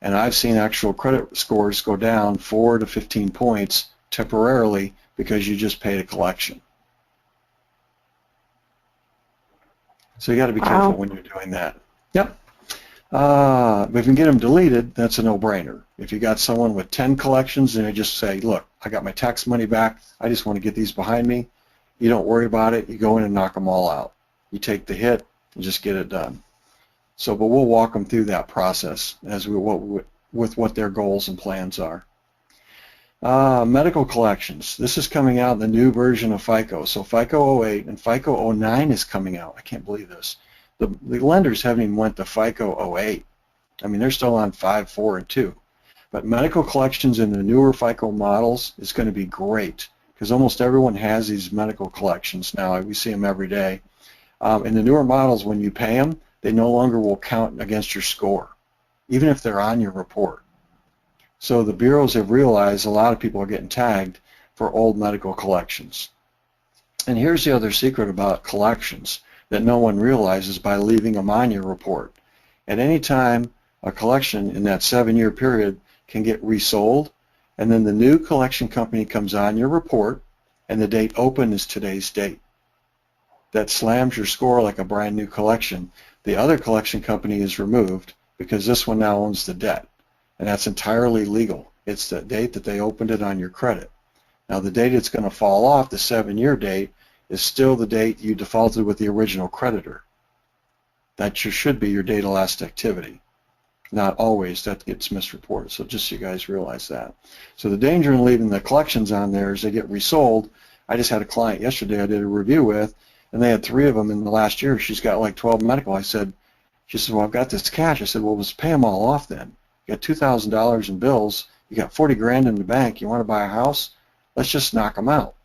B: And I've seen actual credit scores go down 4 to 15 points temporarily because you just paid a collection. So you got to be careful when you're doing that. Yep. But if you can get them deleted, that's a no-brainer. If you got someone with 10 collections and they just say, look, I got my tax money back, I just want to get these behind me, you don't worry about it, you go in and knock them all out. You take the hit and just get it done. So, but we'll walk them through that process as with what their goals and plans are. Medical collections. This is coming out in the new version of FICO. So FICO 08 and FICO 09 is coming out. I can't believe this. The lenders haven't even went to FICO 08. I mean, they're still on 5, 4, and 2. But medical collections in the newer FICO models is going to be great because almost everyone has these medical collections now. We see them every day. In the newer models, when you pay them, they no longer will count against your score, even if they're on your report. So the bureaus have realized a lot of people are getting tagged for old medical collections. And here's the other secret about collections that no one realizes by leaving them on your report. At any time, a collection in that 7-year period can get resold, and then the new collection company comes on your report, and the date open is today's date. That slams your score like a brand new collection. The other collection company is removed because this one now owns the debt, and that's entirely legal. It's the date that they opened it on your credit. Now the date it's going to fall off, the 7-year date, is still the date you defaulted with the original creditor. That should be your date of last activity. Not always. That gets misreported, so just so you guys realize that. So the danger in leaving the collections on there is they get resold. I just had a client yesterday I did a review with, and they had 3 of them in the last year. She's got like 12 medical. She said, well, I've got this cash. I said, well, let's pay them all off then. You got $2,000 in bills. You got 40 grand in the bank. You want to buy a house? Let's just knock them out.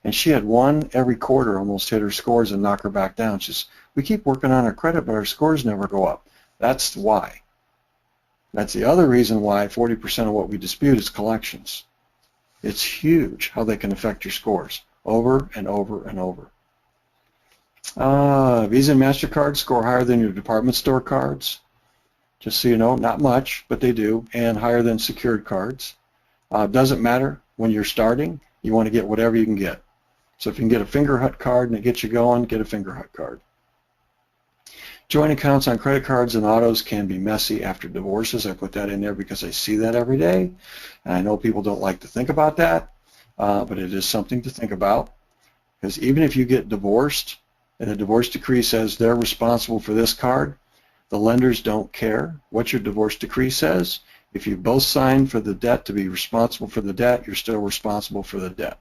B: And she had one every quarter almost hit her scores and knock her back down. She says, we keep working on our credit, but our scores never go up. That's why. That's the other reason why 40% of what we dispute is collections. It's huge how they can affect your scores over and over and over. Visa and MasterCard score higher than your department store cards. Just so you know, not much, but they do, and higher than secured cards. Doesn't matter when you're starting. You want to get whatever you can get. So if you can get a Fingerhut card and it gets you going, get a Fingerhut card. Joint accounts on credit cards and autos can be messy after divorces. I put that in there because I see that every day. And I know people don't like to think about that, but it is something to think about. Because even if you get divorced and the divorce decree says they're responsible for this card, the lenders don't care what your divorce decree says. If you both signed for the debt to be responsible for the debt, you're still responsible for the debt.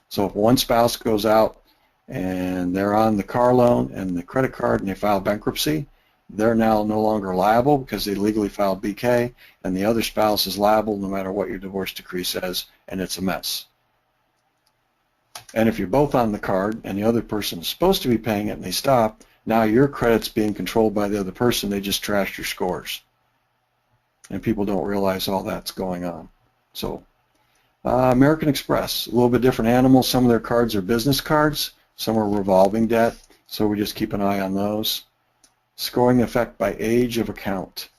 B: So if one spouse goes out and they're on the car loan and the credit card and they file bankruptcy, they're now no longer liable because they legally filed BK, and the other spouse is liable no matter what your divorce decree says, and it's a mess. And if you're both on the card and the other person is supposed to be paying it and they stop, now your credit's being controlled by the other person. They just trashed your scores. And people don't realize all that's going on. So American Express, a little bit different animal. Some of their cards are business cards. Some are revolving debt, so we just keep an eye on those. Scoring effect by age of account.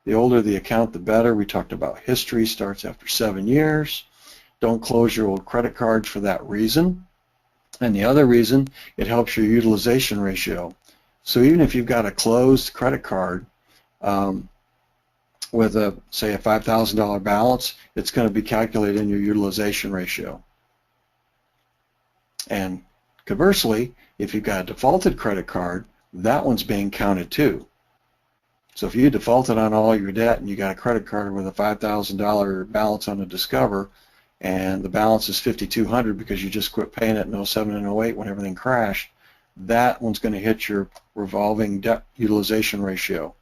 B: The older the account, the better. We talked about history starts after 7 years. Don't close your old credit cards for that reason. And the other reason, it helps your utilization ratio. So even if you've got a closed credit card with say a $5,000 balance, it's going to be calculated in your utilization ratio. And conversely, if you've got a defaulted credit card, that one's being counted too. So if you defaulted on all your debt and you got a credit card with a $5,000 balance on the Discover, and the balance is $5,200 because you just quit paying it in 07 and 08 when everything crashed, that one's going to hit your revolving debt utilization ratio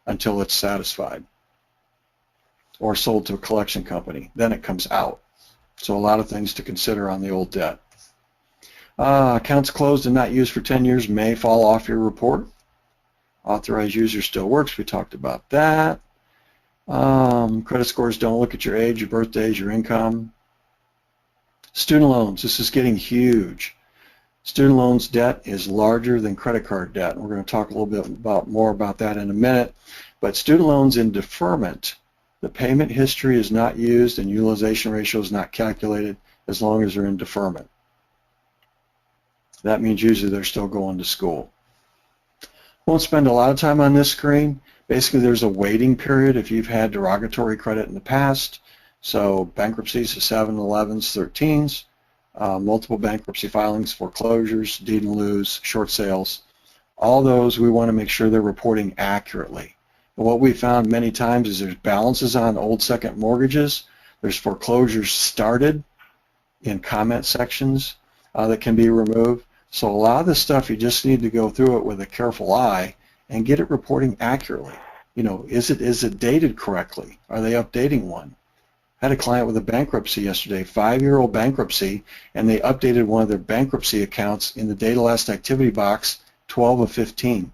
B: until it's satisfied or sold to a collection company. Then it comes out. So a lot of things to consider on the old debt. Accounts closed and not used for 10 years may fall off your report. Authorized user still works. We talked about that. Credit scores don't look at your age, your birthdays, your income. Student loans. This is getting huge. Student loans debt is larger than credit card debt. We're going to talk a little bit more about that in a minute. But student loans in deferment, the payment history is not used and utilization ratio is not calculated as long as they're in deferment. That means usually they're still going to school. Won't spend a lot of time on this screen. Basically, there's a waiting period if you've had derogatory credit in the past. So bankruptcies, 7, 11s, 13s, multiple bankruptcy filings, foreclosures, deed and liens, short sales. All those we want to make sure they're reporting accurately. And what we found many times is there's balances on old second mortgages. There's foreclosures started in comment sections that can be removed. So a lot of this stuff you just need to go through it with a careful eye and get it reporting accurately. You know, is it dated correctly? Are they updating one? I had a client with a bankruptcy yesterday, 5-year-old bankruptcy, and they updated one of their bankruptcy accounts in the data last activity box, 12 of 15.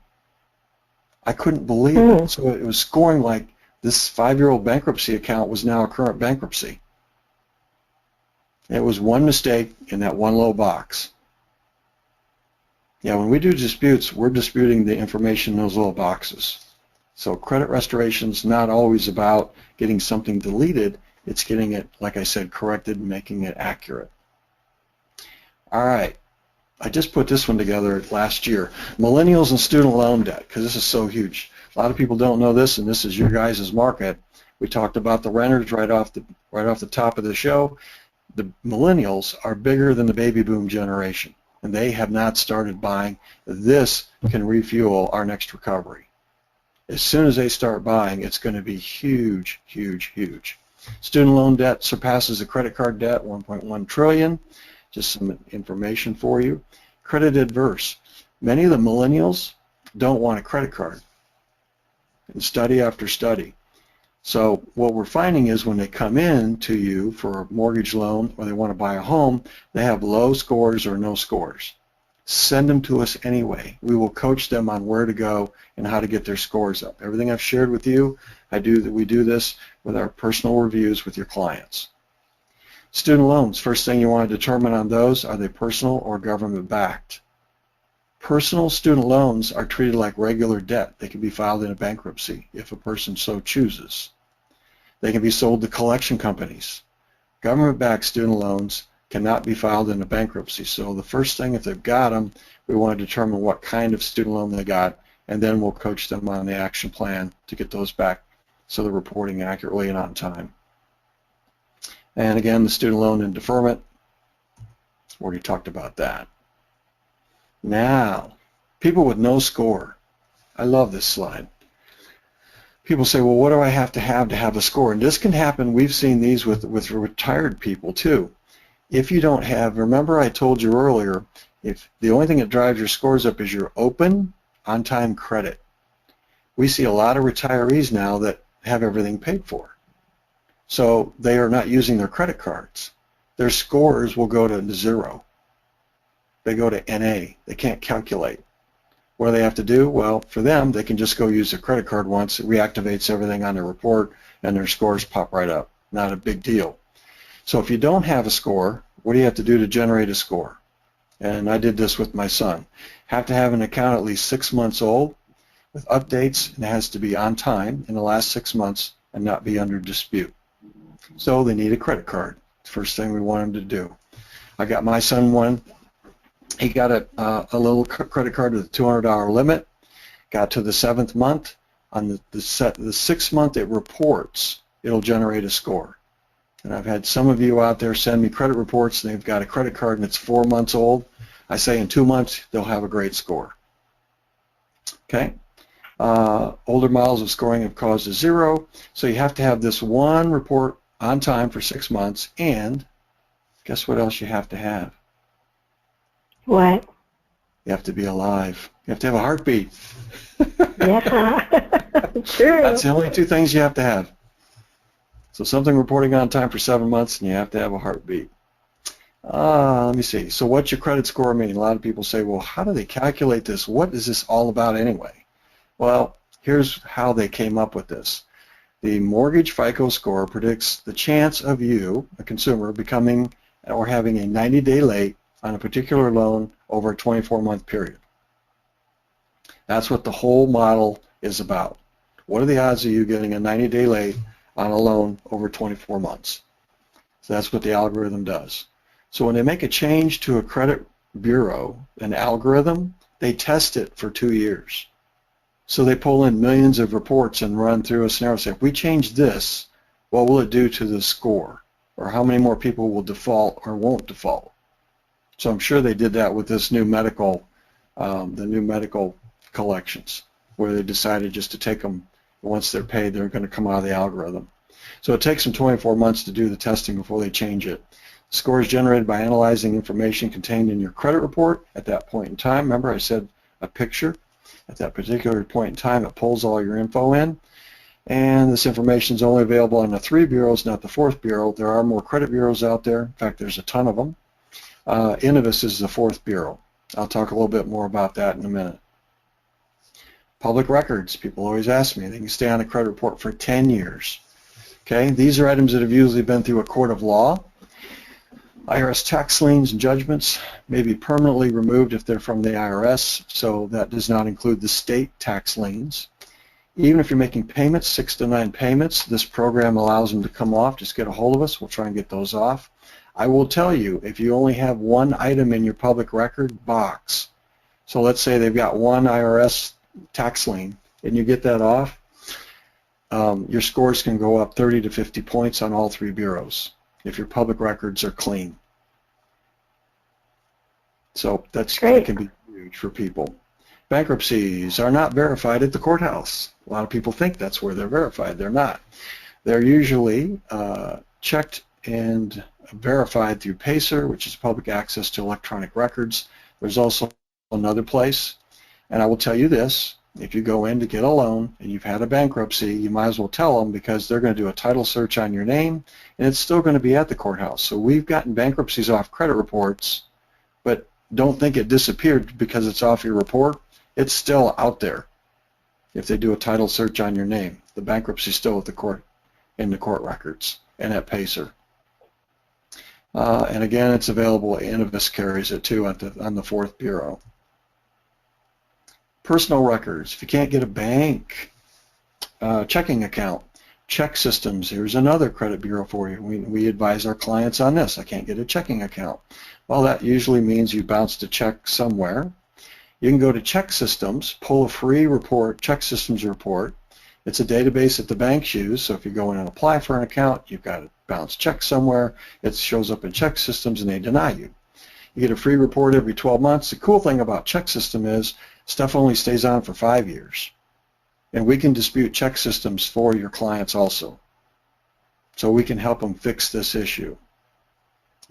B: I couldn't believe it. So it was scoring like this 5-year-old bankruptcy account was now a current bankruptcy. It was one mistake in that one little box. Yeah, when we do disputes, we're disputing the information in those little boxes. So credit restoration is not always about getting something deleted. It's getting it, like I said, corrected and making it accurate. All right. I just put this one together last year. Millennials and student loan debt, because this is so huge. A lot of people don't know this, and this is your guys' market. We talked about the renters right off the top of the show. The millennials are bigger than the baby boom generation, and they have not started buying. This can refuel our next recovery. As soon as they start buying, it's going to be huge, huge, huge. Student loan debt surpasses the credit card debt, 1.1 trillion. Just some information for you. Credit adverse. Many of the millennials don't want a credit card. And study after study. So what we're finding is when they come in to you for a mortgage loan or they want to buy a home, they have low scores or no scores. send them to us anyway. We will coach them on where to go and how to get their scores up. Everything I've shared with you, we do this with our personal reviews with your clients. Student loans, first thing you want to determine on those, are they personal or government backed? Personal student loans are treated like regular debt. They can be filed in a bankruptcy if a person so chooses. They can be sold to collection companies. Government-backed student loans cannot be filed in a bankruptcy. So the first thing, if they've got them, we want to determine what kind of student loan they got, and then we'll coach them on the action plan to get those back so they're reporting accurately and on time. And again, the student loan and deferment, we already talked about that. Now, people with no score. I love this slide. People say, well, what do I have to have a score? And this can happen. We've seen these with retired people too. If you don't have, remember I told you earlier, if the only thing that drives your scores up is your open on-time credit. We see a lot of retirees now that have everything paid for. So they are not using their credit cards. Their scores will go to 0. They go to NA. They can't calculate. What do they have to do? Well, for them, they can just go use their credit card once. It reactivates everything on their report, and their scores pop right up. Not a big deal. So if you don't have a score, what do you have to do to generate a score? And I did this with my son. Have to have an account at least 6 months old with updates, and it has to be on time in the last 6 months and not be under dispute. So they need a credit card. First thing we want them to do. I got my son one. He got a little credit card with a $200 limit. Got to the 7th month. On the 6th month it reports, it'll generate a score. And I've had some of you out there send me credit reports, and they've got a credit card and it's 4 months old. I say in 2 months they'll have a great score. Okay. Older models of scoring have caused a 0, so you have to have this one report on time for 6 months, and guess what else you have to have?
A: What?
B: You have to be alive. You have to have a heartbeat.
A: Yeah, true.
B: That's the only 2 things you have to have. So something reporting on time for 7 months, and you have to have a heartbeat. Let me see. So what's your credit score mean? A lot of people say, well, how do they calculate this? What is this all about anyway? Well, here's how they came up with this. The mortgage FICO score predicts the chance of you, a consumer, becoming or having a 90-day late on a particular loan over a 24-month period. That's what the whole model is about. What are the odds of you getting a 90-day late on a loan over 24 months? So that's what the algorithm does. So when they make a change to a credit bureau, an algorithm, they test it for 2 years. So they pull in millions of reports and run through a scenario, say, if we change this, what will it do to the score? Or how many more people will default or won't default? So I'm sure they did that with this new medical, the new medical collections, where they decided just to take them, once they're paid, they're going to come out of the algorithm. So it takes them 24 months to do the testing before they change it. The score is generated by analyzing information contained in your credit report at that point in time. Remember I said a picture? At that particular point in time, it pulls all your info in. And this information is only available on the 3 bureaus, not the 4th bureau. There are more credit bureaus out there. In fact, there's a ton of them. Innovis is the 4th bureau. I'll talk a little bit more about that in a minute. Public records. People always ask me. They can stay on a credit report for 10 years. Okay, these are items that have usually been through a court of law. IRS tax liens and judgments may be permanently removed if they're from the IRS, so that does not include the state tax liens. Even if you're making payments, 6 to 9 payments, this program allows them to come off. Just get a hold of us. We'll try and get those off. I will tell you, if you only have one item in your public record box, so let's say they've got one IRS tax lien, and you get that off, your scores can go up 30 to 50 points on all 3 bureaus if your public records are clean. So that can be huge for people. Bankruptcies are not verified at the courthouse. A lot of people think that's where they're verified. They're not. They're usually checked and verified through PACER, which is public access to electronic records. There's also another place, and I will tell you this, if you go in to get a loan and you've had a bankruptcy, you might as well tell them, because they're going to do a title search on your name, and it's still going to be at the courthouse. So we've gotten bankruptcies off credit reports, but don't think it disappeared because it's off your report. It's still out there. If they do a title search on your name, the bankruptcy is still at the court, in the court records, and at Pacer. And again, it's available. Innovis carries it too on the 4th Bureau. Personal records. If you can't get a bank checking account, check systems. Here's another credit bureau for you. We advise our clients on this. I can't get a checking account. Well, that usually means you bounced a check somewhere. You can go to check systems, pull a free report, check systems report. It's a database that the banks use, so if you go in and apply for an account, you've got a bounced check somewhere, it shows up in check systems and they deny you. You get a free report every 12 months. The cool thing about check system is stuff only stays on for 5 years. And we can dispute check systems for your clients also. So we can help them fix this issue.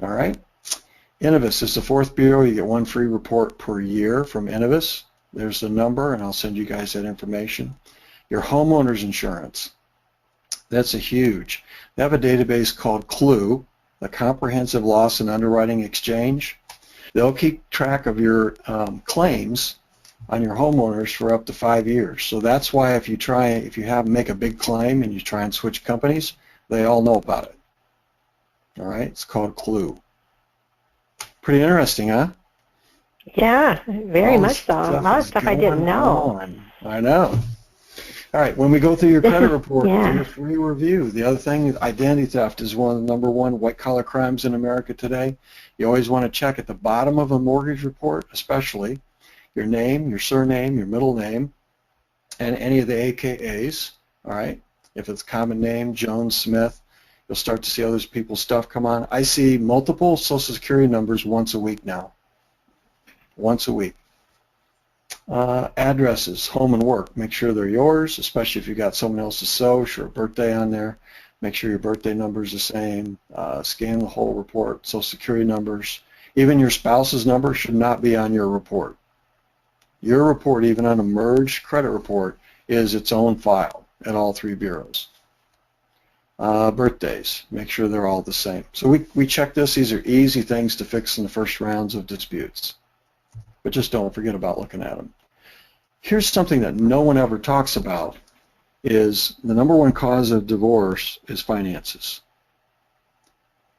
B: All right? Innovis is the 4th Bureau. You get one free report per year from Innovis. There's the number, and I'll send you guys that information. Your homeowner's insurance. That's a huge. They have a database called CLUE, the Comprehensive Loss and Underwriting Exchange. They'll keep track of your claims on your homeowners for up to 5 years. So that's why if you make a big claim and you try and switch companies, they all know about it. All right, it's called CLUE. Pretty interesting, huh?
A: Yeah, very much so. A lot of stuff I didn't know.
B: I know. All right, when we go through your credit report, do a free review. The other thing is identity theft is one of the #1 white-collar crimes in America today. You always want to check at the bottom of a mortgage report, especially, your name, your surname, your middle name, and any of the AKAs, all right? If it's common name, Jones, Smith, you'll start to see other people's stuff come on. I see multiple Social Security numbers once a week now. Once a week. Addresses, home and work, make sure they're yours, especially if you got someone else's social or birthday on there. Make sure your birthday number is the same. Scan the whole report, Social Security numbers. Even your spouse's number should not be on your report. Your report, even on a merged credit report, is its own file at all 3 bureaus. Birthdays, make sure they're all the same. So we check this. These are easy things to fix in the first rounds of disputes. But just don't forget about looking at them. Here's something that no one ever talks about, is the #1 cause of divorce is finances.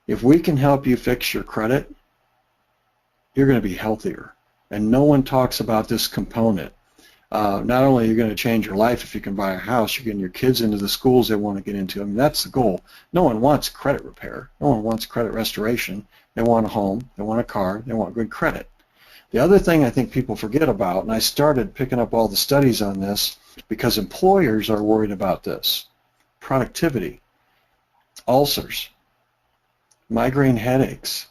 B: If we can help you fix your credit, you're going to be healthier. And no one talks about this component. Not only are you going to change your life if you can buy a house, you're getting your kids into the schools they want to get into. I mean, that's the goal. No one wants credit repair. No one wants credit restoration. They want a home. They want a car. They want good credit. The other thing I think people forget about, and I started picking up all the studies on this because employers are worried about this, productivity, ulcers, migraine headaches,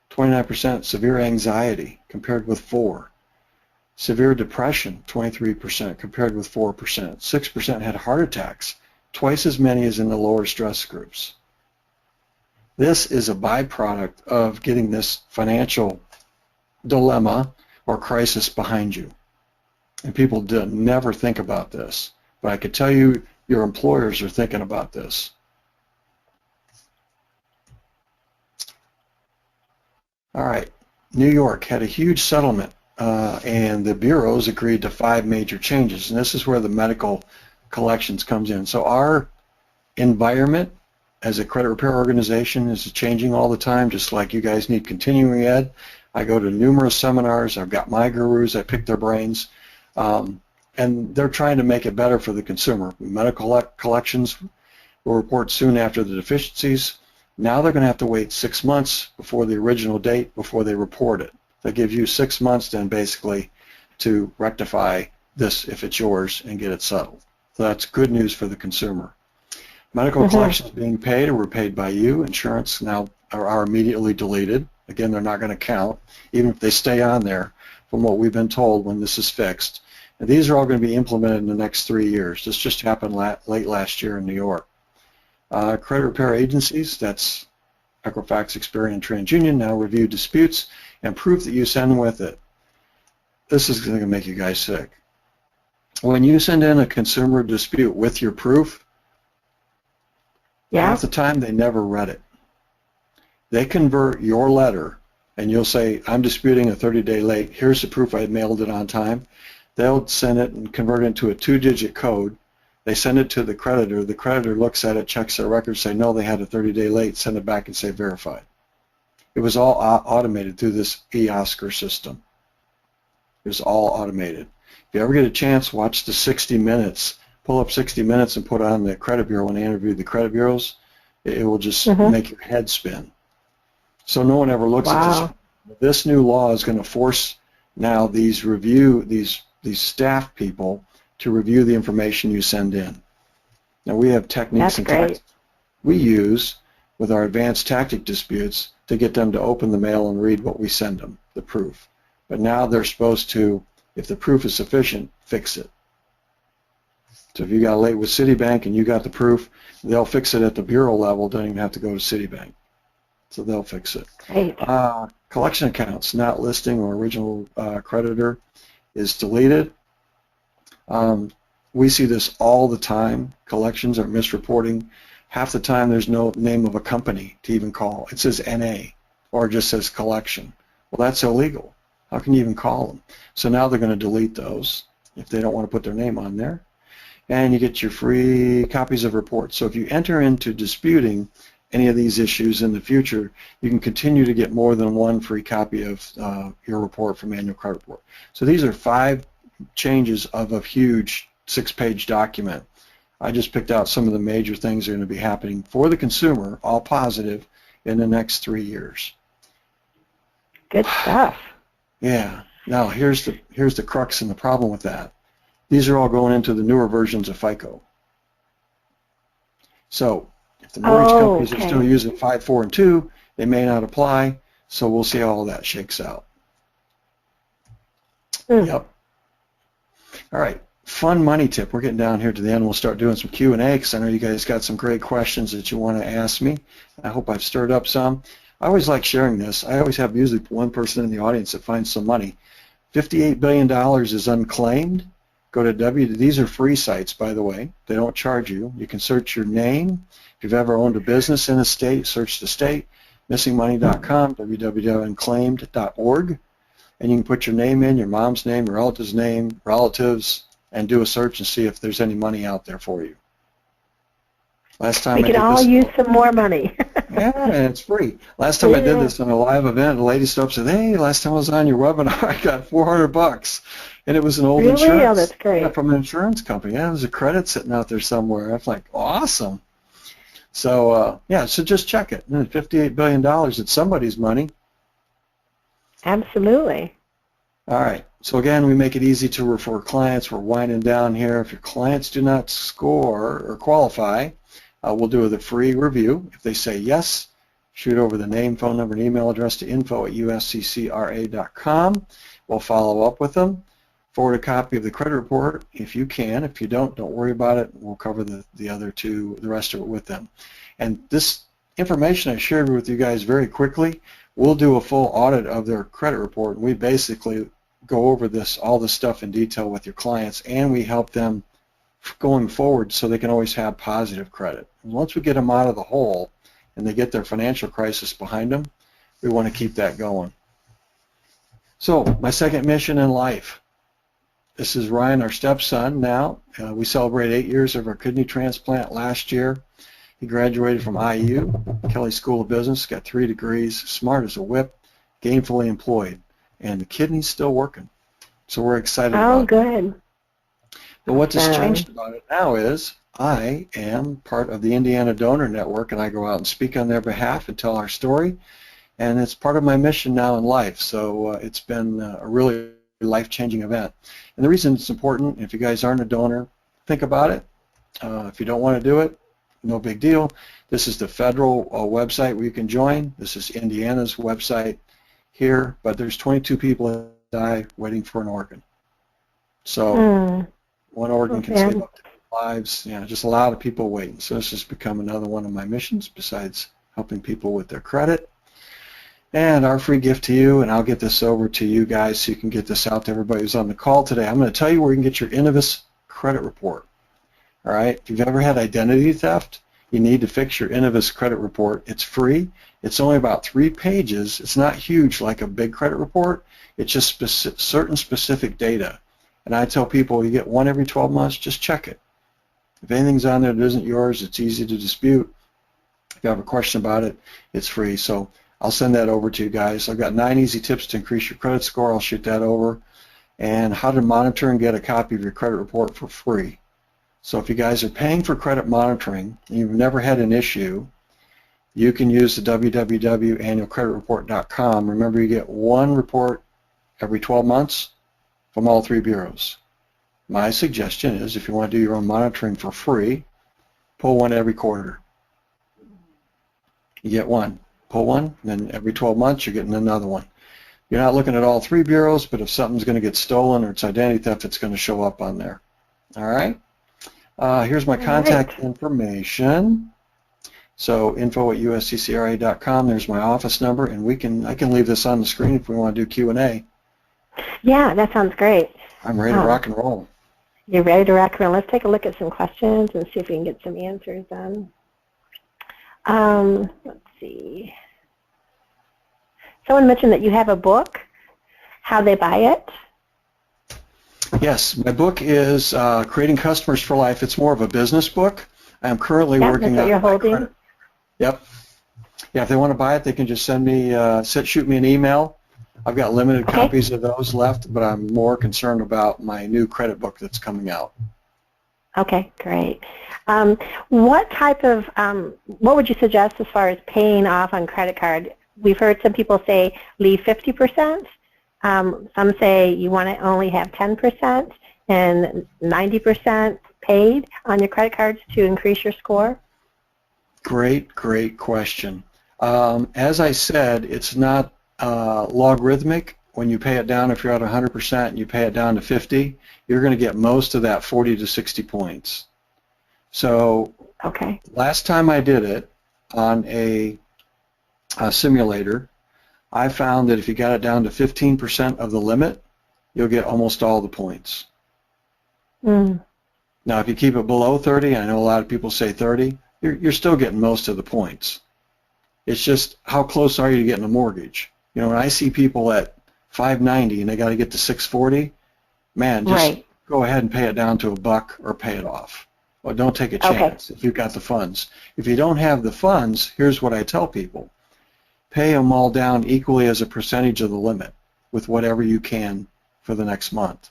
B: 29% severe anxiety compared with 4%. Severe depression, 23% compared with 4%. 6% had heart attacks, twice as many as in the lower stress groups. This is a byproduct of getting this financial dilemma or crisis behind you. And people never think about this. But I could tell you your employers are thinking about this. All right, New York had a huge settlement. And the bureaus agreed to 5 major changes, and this is where the medical collections comes in. So our environment as a credit repair organization is changing all the time, just like you guys need continuing ed. I go to numerous seminars. I've got my gurus. I pick their brains, and they're trying to make it better for the consumer. Medical collections will report soon after the deficiencies. Now they're going to have to wait 6 months before the original date before they report it. They give you 6 months then basically to rectify this if it's yours and get it settled. So that's good news for the consumer. Medical collections being paid or were paid by you. Insurance now are immediately deleted. Again, they're not going to count, even if they stay on there from what we've been told when this is fixed. And these are all going to be implemented in the next 3 years. This just happened late last year in New York. Credit repair agencies, that's Equifax, Experian, and TransUnion, now review disputes and proof that you send with it. This is going to make you guys sick. When you send in a consumer dispute with your proof, half the time they never read it. They convert your letter and you'll say, I'm disputing a 30-day late. Here's the proof I mailed it on time. They'll send it and convert it into a 2-digit code. They send it to the creditor. The creditor looks at it, checks their records, say, no, they had a 30-day late, send it back and say verified. It was all automated through this eOscar system. It was all automated. If you ever get a chance, watch the 60 Minutes. Pull up 60 Minutes and put on the credit bureau when they interview the credit bureaus. It will just make your head spin. So no one ever looks at this. This new law is going to force now these staff people to review the information you send in. Now we have techniques and tactics we use with our advanced tactic disputes to get them to open the mail and read what we send them, the proof. But now they're supposed to, if the proof is sufficient, fix it. So if you got late with Citibank and you got the proof, they'll fix it at the bureau level. Don't even have to go to Citibank. So they'll fix it.
A: Great.
B: Collection accounts not listing or original creditor is deleted. We see this all the time. Collections are misreporting. Half the time there's no name of a company to even call. It says NA or it just says collection. Well, that's illegal. How can you even call them? So now they're going to delete those if they don't want to put their name on there. And you get your free copies of reports. So if you enter into disputing any of these issues in the future, you can continue to get more than one free copy of your report from Annual Credit Report. So these are 5 changes of a huge 6-page document. I just picked out some of the major things that are going to be happening for the consumer, all positive, in the next 3 years.
A: Good stuff.
B: Yeah. Now here's the crux and the problem with that. These are all going into the newer versions of FICO. So if the mortgage companies are still using 5, 4, and 2, they may not apply. So we'll see how all that shakes out. Yep. All right. Fun money tip. We're getting down here to the end. We'll start doing some Q&A because I know you guys got some great questions that you want to ask me. I hope I've stirred up some. I always like sharing this. I always have usually one person in the audience that finds some money. $58 billion is unclaimed. Go to these are free sites, by the way. They don't charge you. You can search your name. If you've ever owned a business in a state, search the state, missingmoney.com, www.unclaimed.org, and you can put your name in, your mom's name, your relative's name, relatives, and do a search and see if there's any money out there for you. Last time
A: we could all use some more money.
B: Yeah, and it's free. Last time I did this on a live event, a lady stood up and said, hey, last time I was on your webinar, I got $400. And it was an old insurance.
A: Oh, that's great.
B: From an insurance company. Yeah, there's a credit sitting out there somewhere. I was like, awesome. So, yeah, so just check it. $58 billion, it's somebody's money.
A: Absolutely.
B: All right. So, again, we make it easy to refer clients. We're winding down here. If your clients do not score or qualify, we'll do the free review. If they say yes, shoot over the name, phone number, and email address to info@usccra.com. We'll follow up with them. Forward a copy of the credit report if you can. If you don't worry about it. We'll cover the rest of it with them. And this information I shared with you guys very quickly, we'll do a full audit of their credit report. And we basically go over all this stuff in detail with your clients, and we help them going forward so they can always have positive credit. And once we get them out of the hole and they get their financial crisis behind them, we want to keep that going. So my second mission in life. This is Ryan, our stepson now. We celebrated 8 years of our kidney transplant last year. He graduated from IU, Kelley School of Business, got 3 degrees, smart as a whip, gainfully employed, and the kidney's still working. So we're excited about it.
A: Oh, good.
B: But what has changed about it now is I am part of the Indiana Donor Network, and I go out and speak on their behalf and tell our story, and it's part of my mission now in life. So it's been a really life-changing event. And the reason it's important, if you guys aren't a donor, think about it. If you don't want to do it, no big deal. This is the federal website where you can join. This is Indiana's website here, but there's 22 people that die waiting for an organ. So one organ can save up to lives. Yeah, just a lot of people waiting. So this has become another one of my missions besides helping people with their credit. And our free gift to you, and I'll get this over to you guys so you can get this out to everybody who's on the call today. I'm going to tell you where you can get your Innovis credit report. All right? If you've ever had identity theft, you need to fix your Innovis credit report. It's free. It's only about 3 pages. It's not huge like a big credit report. It's just certain specific data. And I tell people you get one every 12 months, just check it. If anything's on there that isn't yours, it's easy to dispute. If you have a question about it, it's free. So I'll send that over to you guys. I've got 9 easy tips to increase your credit score. I'll shoot that over. And how to monitor and get a copy of your credit report for free. So if you guys are paying for credit monitoring and you've never had an issue, you can use the www.annualcreditreport.com. Remember, you get one report every 12 months from all 3 bureaus. My suggestion is if you want to do your own monitoring for free, pull one every quarter. You get one. Pull one, and then every 12 months you're getting another one. You're not looking at all 3 bureaus, but if something's going to get stolen or it's identity theft, it's going to show up on there. All right? Here's my contact information. So info@usccra.com. There's my office number, and I can leave this on the screen if we want to do Q&A.
A: Yeah, that sounds great.
B: I'm ready to rock and roll.
A: You're ready to rock and roll. Let's take a look at some questions and see if we can get some answers done. Let's see. Someone mentioned that you have a book. How they buy it?
B: Yes, my book is Creating Customers for Life. It's more of a business book. I'm currently working on.
A: That's what you're holding.
B: Yep. Yeah, if they want to buy it, they can just send me, shoot me an email. I've got limited copies of those left, but I'm more concerned about my new credit book that's coming out.
A: Okay, great. What type of, what would you suggest as far as paying off on credit card? We've heard some people say leave 50%. Some say you want to only have 10% and 90% paid on your credit cards to increase your score.
B: Great, great question. As I said, it's not logarithmic. When you pay it down, if you're at 100% and you pay it down to 50, you're going to get most of that 40 to 60 points. So last time I did it on a simulator, I found that if you got it down to 15% of the limit, you'll get almost all the points. Now, if you keep it below 30, I know a lot of people say 30, you're still getting most of the points. It's just how close are you to getting a mortgage? You know, when I see people at 590 and they got to get to 640, man, just go ahead and pay it down to $1 or pay it off. Well, don't take a chance if you've got the funds. If you don't have the funds, here's what I tell people. Pay them all down equally as a percentage of the limit with whatever you can for the next month.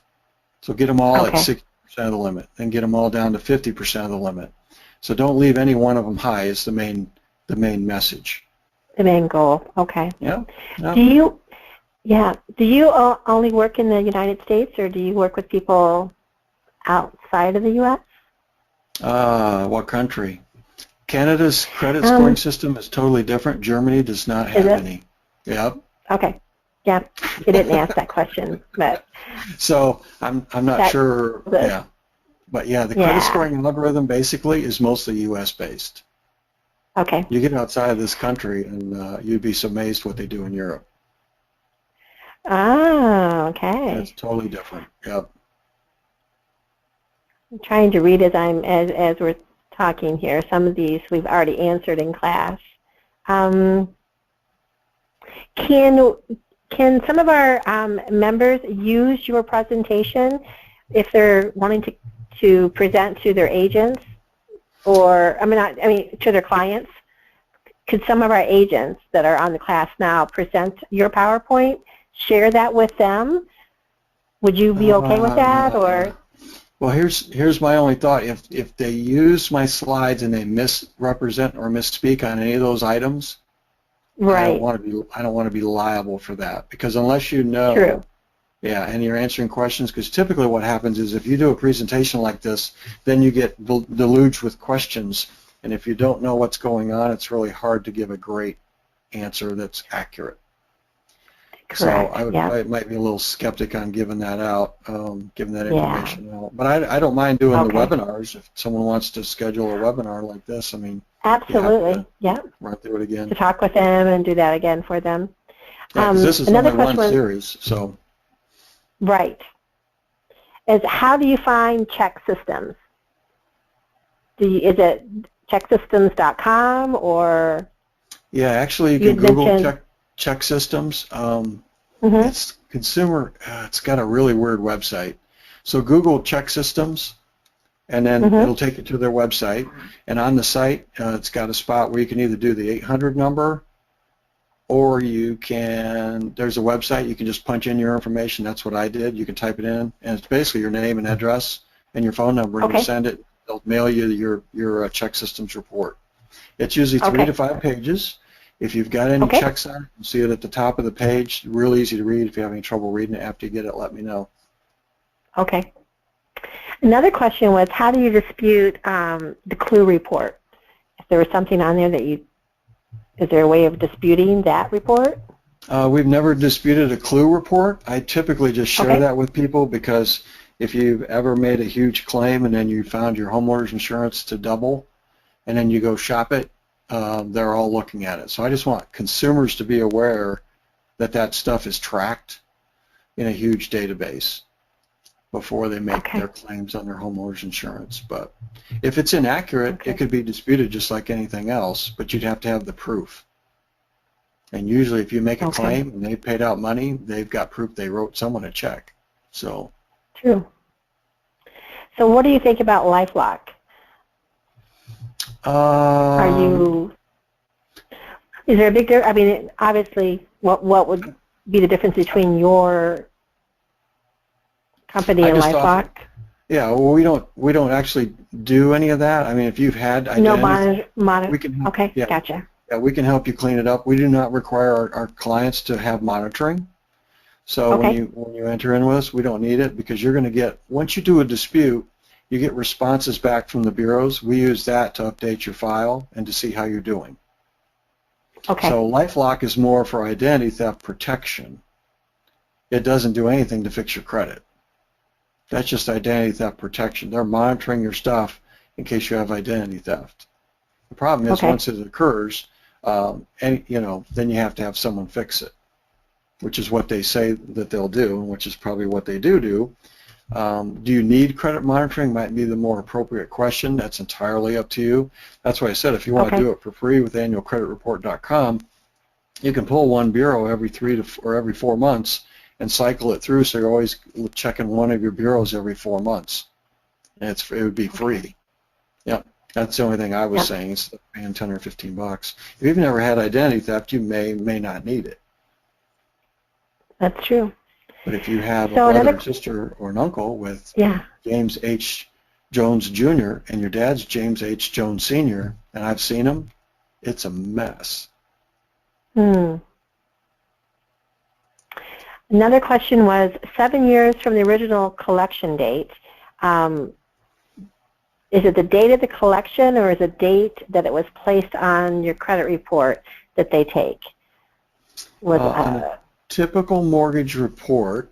B: So get them all at 60% of the limit, then get them all down to 50% of the limit. So don't leave any one of them high is the main message.
A: The main goal. Okay.
B: Yeah.
A: Do you only work in the United States, or do you work with people outside of the U.S.?
B: What country? Canada's credit scoring system is totally different. Germany does not have any. Yep.
A: Okay. Yeah. You didn't ask that question, but.
B: So I'm not sure. Yeah. But yeah, the credit scoring algorithm basically is mostly U.S. based.
A: Okay.
B: You get outside of this country and you'd be amazed what they do in Europe.
A: Oh, okay.
B: It's totally different. Yep.
A: I'm trying to read as we're talking here. Some of these we've already answered in class. Can some of our members use your presentation if they're wanting to present to their agents, or to their clients? Could some of our agents that are on the class now present your PowerPoint, share that with them? Would you be okay with that, or?
B: Well, here's my only thought. If they use my slides and they misrepresent or misspeak on any of those items, I don't want to be liable for that, because unless you know, and you're answering questions, because typically what happens is if you do a presentation like this, then you get deluged with questions, and if you don't know what's going on, it's really hard to give a great answer that's accurate.
A: Correct.
B: So I might be a little skeptic on giving that out, giving that information out. But I don't mind doing the webinars if someone wants to schedule a webinar like this. I mean,
A: absolutely,
B: run through it again.
A: To talk with them and do that again for them.
B: Yeah, 'cause this is only one series, so.
A: Right. Is how do you find check systems? Is it checksystems.com or?
B: Yeah, actually you can Google check systems. It's consumer. It's got a really weird website. So Google check systems, and then it'll take you to their website. And on the site, it's got a spot where you can either do the 800 number, or you can. There's a website you can just punch in your information. That's what I did. You can type it in, and it's basically your name and address and your phone number, and you send it. They'll mail you your check systems report. It's usually 3 to 5 pages. If you've got any checks on it, you'll see it at the top of the page. Real easy to read. If you have any trouble reading it after you get it, let me know.
A: Okay. Another question was, how do you dispute the clue report? If there was something on there that is there a way of disputing that report?
B: We've never disputed a clue report. I typically just share that with people because if you've ever made a huge claim and then you found your homeowner's insurance to double and then you go shop it, they're all looking at it. So I just want consumers to be aware that that stuff is tracked in a huge database before they make their claims on their homeowner's insurance. But if it's inaccurate, it could be disputed just like anything else, but you'd have to have the proof. And usually if you make a claim and they've paid out money, they've got proof they wrote someone a check. So.
A: True. So what do you think about LifeLock? Is there a big difference? I mean, obviously, what would be the difference between your company and LifeLock?
B: Well, we don't actually do any of that. I mean, if you've had identity, we can help,
A: gotcha.
B: Yeah, we can help you clean it up. We do not require our clients to have monitoring. So when you enter in with us, we don't need it because you're going to get, once you do a dispute, you get responses back from the bureaus. We use that to update your file and to see how you're doing.
A: Okay.
B: So LifeLock is more for identity theft protection. It doesn't do anything to fix your credit. That's just identity theft protection. They're monitoring your stuff in case you have identity theft. The problem is once it occurs, then you have to have someone fix it, which is what they say that they'll do, and which is probably what they do. Do you need credit monitoring? Might be the more appropriate question. That's entirely up to you. That's why I said if you want to do it for free with annualcreditreport.com, you can pull one bureau every 4 months and cycle it through, so you're always checking one of your bureaus every 4 months. And it would be free. Yep, that's the only thing I was saying. Instead of paying $10 or $15. If you've never had identity theft, you may not need it.
A: That's true.
B: But if you have a brother, sister, or an uncle with James H. Jones Jr. and your dad's James H. Jones Sr., and I've seen them, it's a mess.
A: Another question was 7 years from the original collection date. Is it the date of the collection or is it the date that it was placed on your credit report that they take?
B: Typical mortgage report,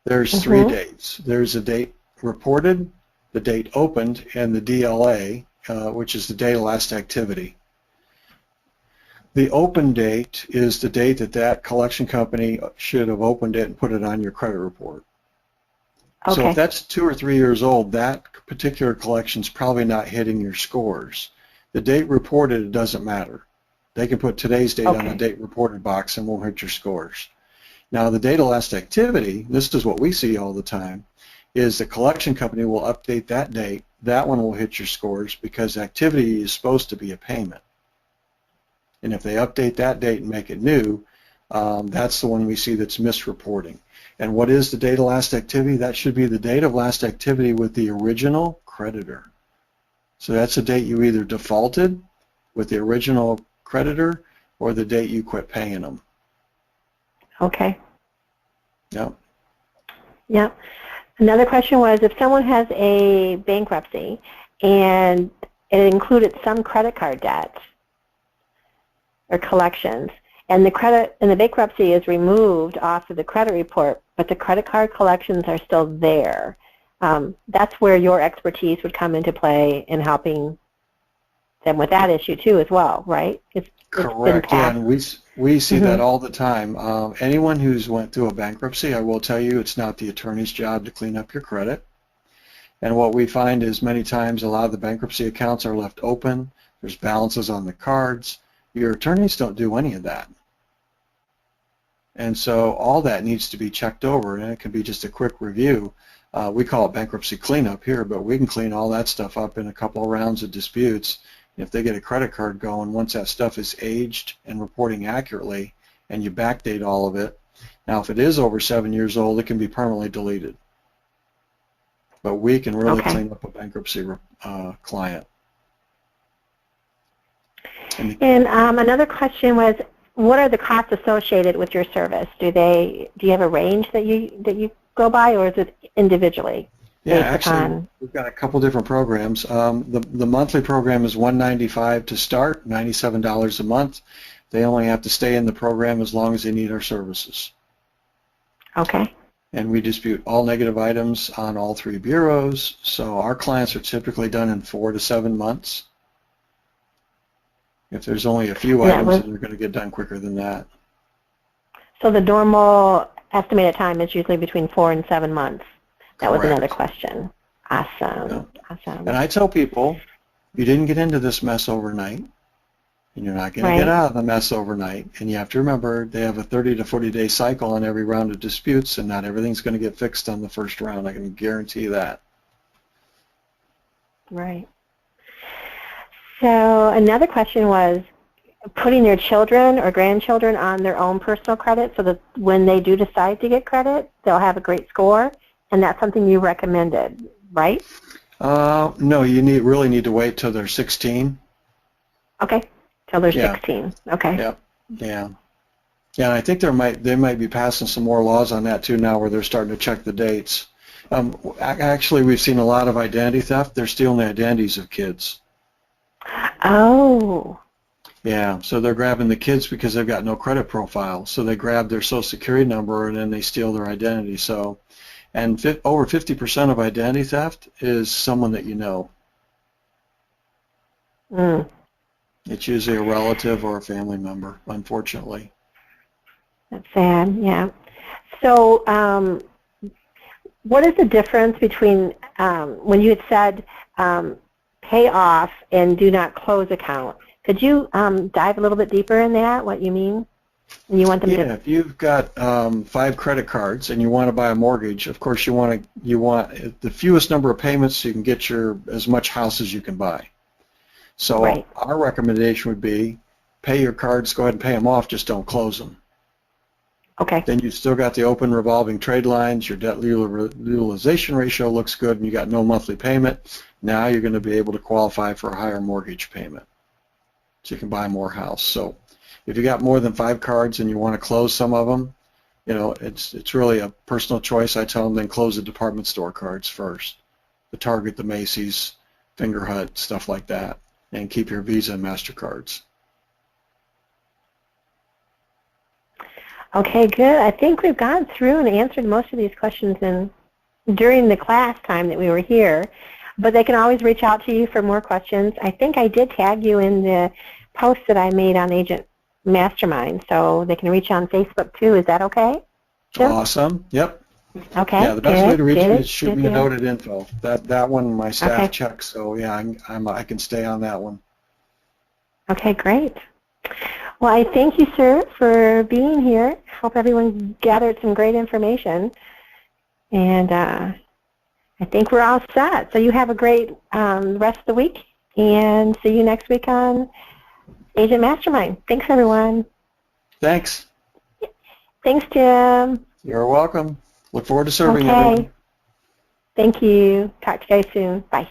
B: there's 3 dates. There's a date reported, the date opened, and the DLA, which is the date of last activity. The open date is the date that collection company should have opened it and put it on your credit report. So if that's 2 or 3 years old, that particular collection is probably not hitting your scores. The date reported, it doesn't matter. They can put today's date on the date reported box and won't hit your scores. Now the date of last activity, this is what we see all the time, is the collection company will update that date. That one will hit your scores because activity is supposed to be a payment. And if they update that date and make it new, that's the one we see that's misreporting. And what is the date of last activity? That should be the date of last activity with the original creditor. So that's the date you either defaulted with the original creditor or the date you quit paying them.
A: Okay.
B: Yep.
A: Yep. Another question was if someone has a bankruptcy and it included some credit card debt or collections, and the bankruptcy is removed off of the credit report, but the credit card collections are still there. That's where your expertise would come into play in helping them with that issue too, as well, right?
B: Correct. Yeah, and we see that all the time. Anyone who's went through a bankruptcy, I will tell you, it's not the attorney's job to clean up your credit. And what we find is many times a lot of the bankruptcy accounts are left open. There's balances on the cards. Your attorneys don't do any of that. And so all that needs to be checked over, and it can be just a quick review. We call it bankruptcy cleanup here, but we can clean all that stuff up in a couple of rounds of disputes. If they get a credit card going, once that stuff is aged and reporting accurately, and you backdate all of it. Now, if it is over 7 years old, it can be permanently deleted. But we can really clean up a bankruptcy client.
A: And another question was, what are the costs associated with your service? Do you have a range that you go by, or is it individually?
B: Yeah, actually, we've got a couple different programs. The monthly program is $195 to start, $97 a month. They only have to stay in the program as long as they need our services.
A: Okay.
B: And we dispute all negative items on all 3 bureaus. So our clients are typically done in 4 to 7 months. If there's only a few items, then they're going to get done quicker than that.
A: So the normal estimated time is usually between 4 and 7 months. That
B: Correct.
A: was another question. Awesome.
B: Yeah.
A: Awesome.
B: And I tell people, you didn't get into this mess overnight, and you're not going to get out of the mess overnight. And you have to remember, they have a 30 to 40-day cycle on every round of disputes, and not everything's going to get fixed on the first round. I can guarantee that.
A: Right. So another question was putting their children or grandchildren on their own personal credit so that when they do decide to get credit, they'll have a great score, and that's something you recommended, right?
B: No, you really need to wait till they're 16.
A: Okay, till they're 16. Okay.
B: Yep. Yeah. Yeah, and I think they might be passing some more laws on that too now, where they're starting to check the dates. Actually, we've seen a lot of identity theft. They're stealing the identities of kids.
A: Oh.
B: Yeah, so they're grabbing the kids because they've got no credit profile. So they grab their social security number and then they steal their identity. So, and over 50% of identity theft is someone that you know.
A: Mm.
B: It's usually a relative or a family member, unfortunately.
A: That's sad, yeah. So what is the difference between when you had said pay off and do not close account? Could you dive a little bit deeper in that, what you mean? And you want them
B: to... if you've got 5 credit cards and you want to buy a mortgage, of course you want the fewest number of payments so you can get as much house as you can buy. So our recommendation would be pay your cards, go ahead and pay them off, just don't close them.
A: Okay.
B: Then you've still got the open revolving trade lines, your debt utilization ratio looks good, and you got no monthly payment. Now you're going to be able to qualify for a higher mortgage payment, so you can buy more house. So if you got more than 5 cards and you want to close some of them, it's really a personal choice. I tell them then close the department store cards first, the Target, the Macy's, Finger Hut, stuff like that, and keep your Visa and MasterCards.
A: Okay, good. I think we've gone through and answered most of these questions during the class time that we were here, but they can always reach out to you for more questions. I think I did tag you in the post that I made on Agent Mastermind, so they can reach on Facebook too. Is that okay, Jim?
B: Awesome. Yep.
A: Okay.
B: Yeah, the best way to reach me is shoot me a note at info. That one my staff checks, so yeah, I can stay on that one.
A: Okay, great. Well, I thank you, sir, for being here. Hope everyone gathered some great information. And I think we're all set. So you have a great rest of the week, and see you next week on Agent Mastermind. Thanks, everyone.
B: Thanks.
A: Thanks, Jim.
B: You're welcome. Look forward to serving everyone.
A: Thank you. Talk to you guys soon. Bye.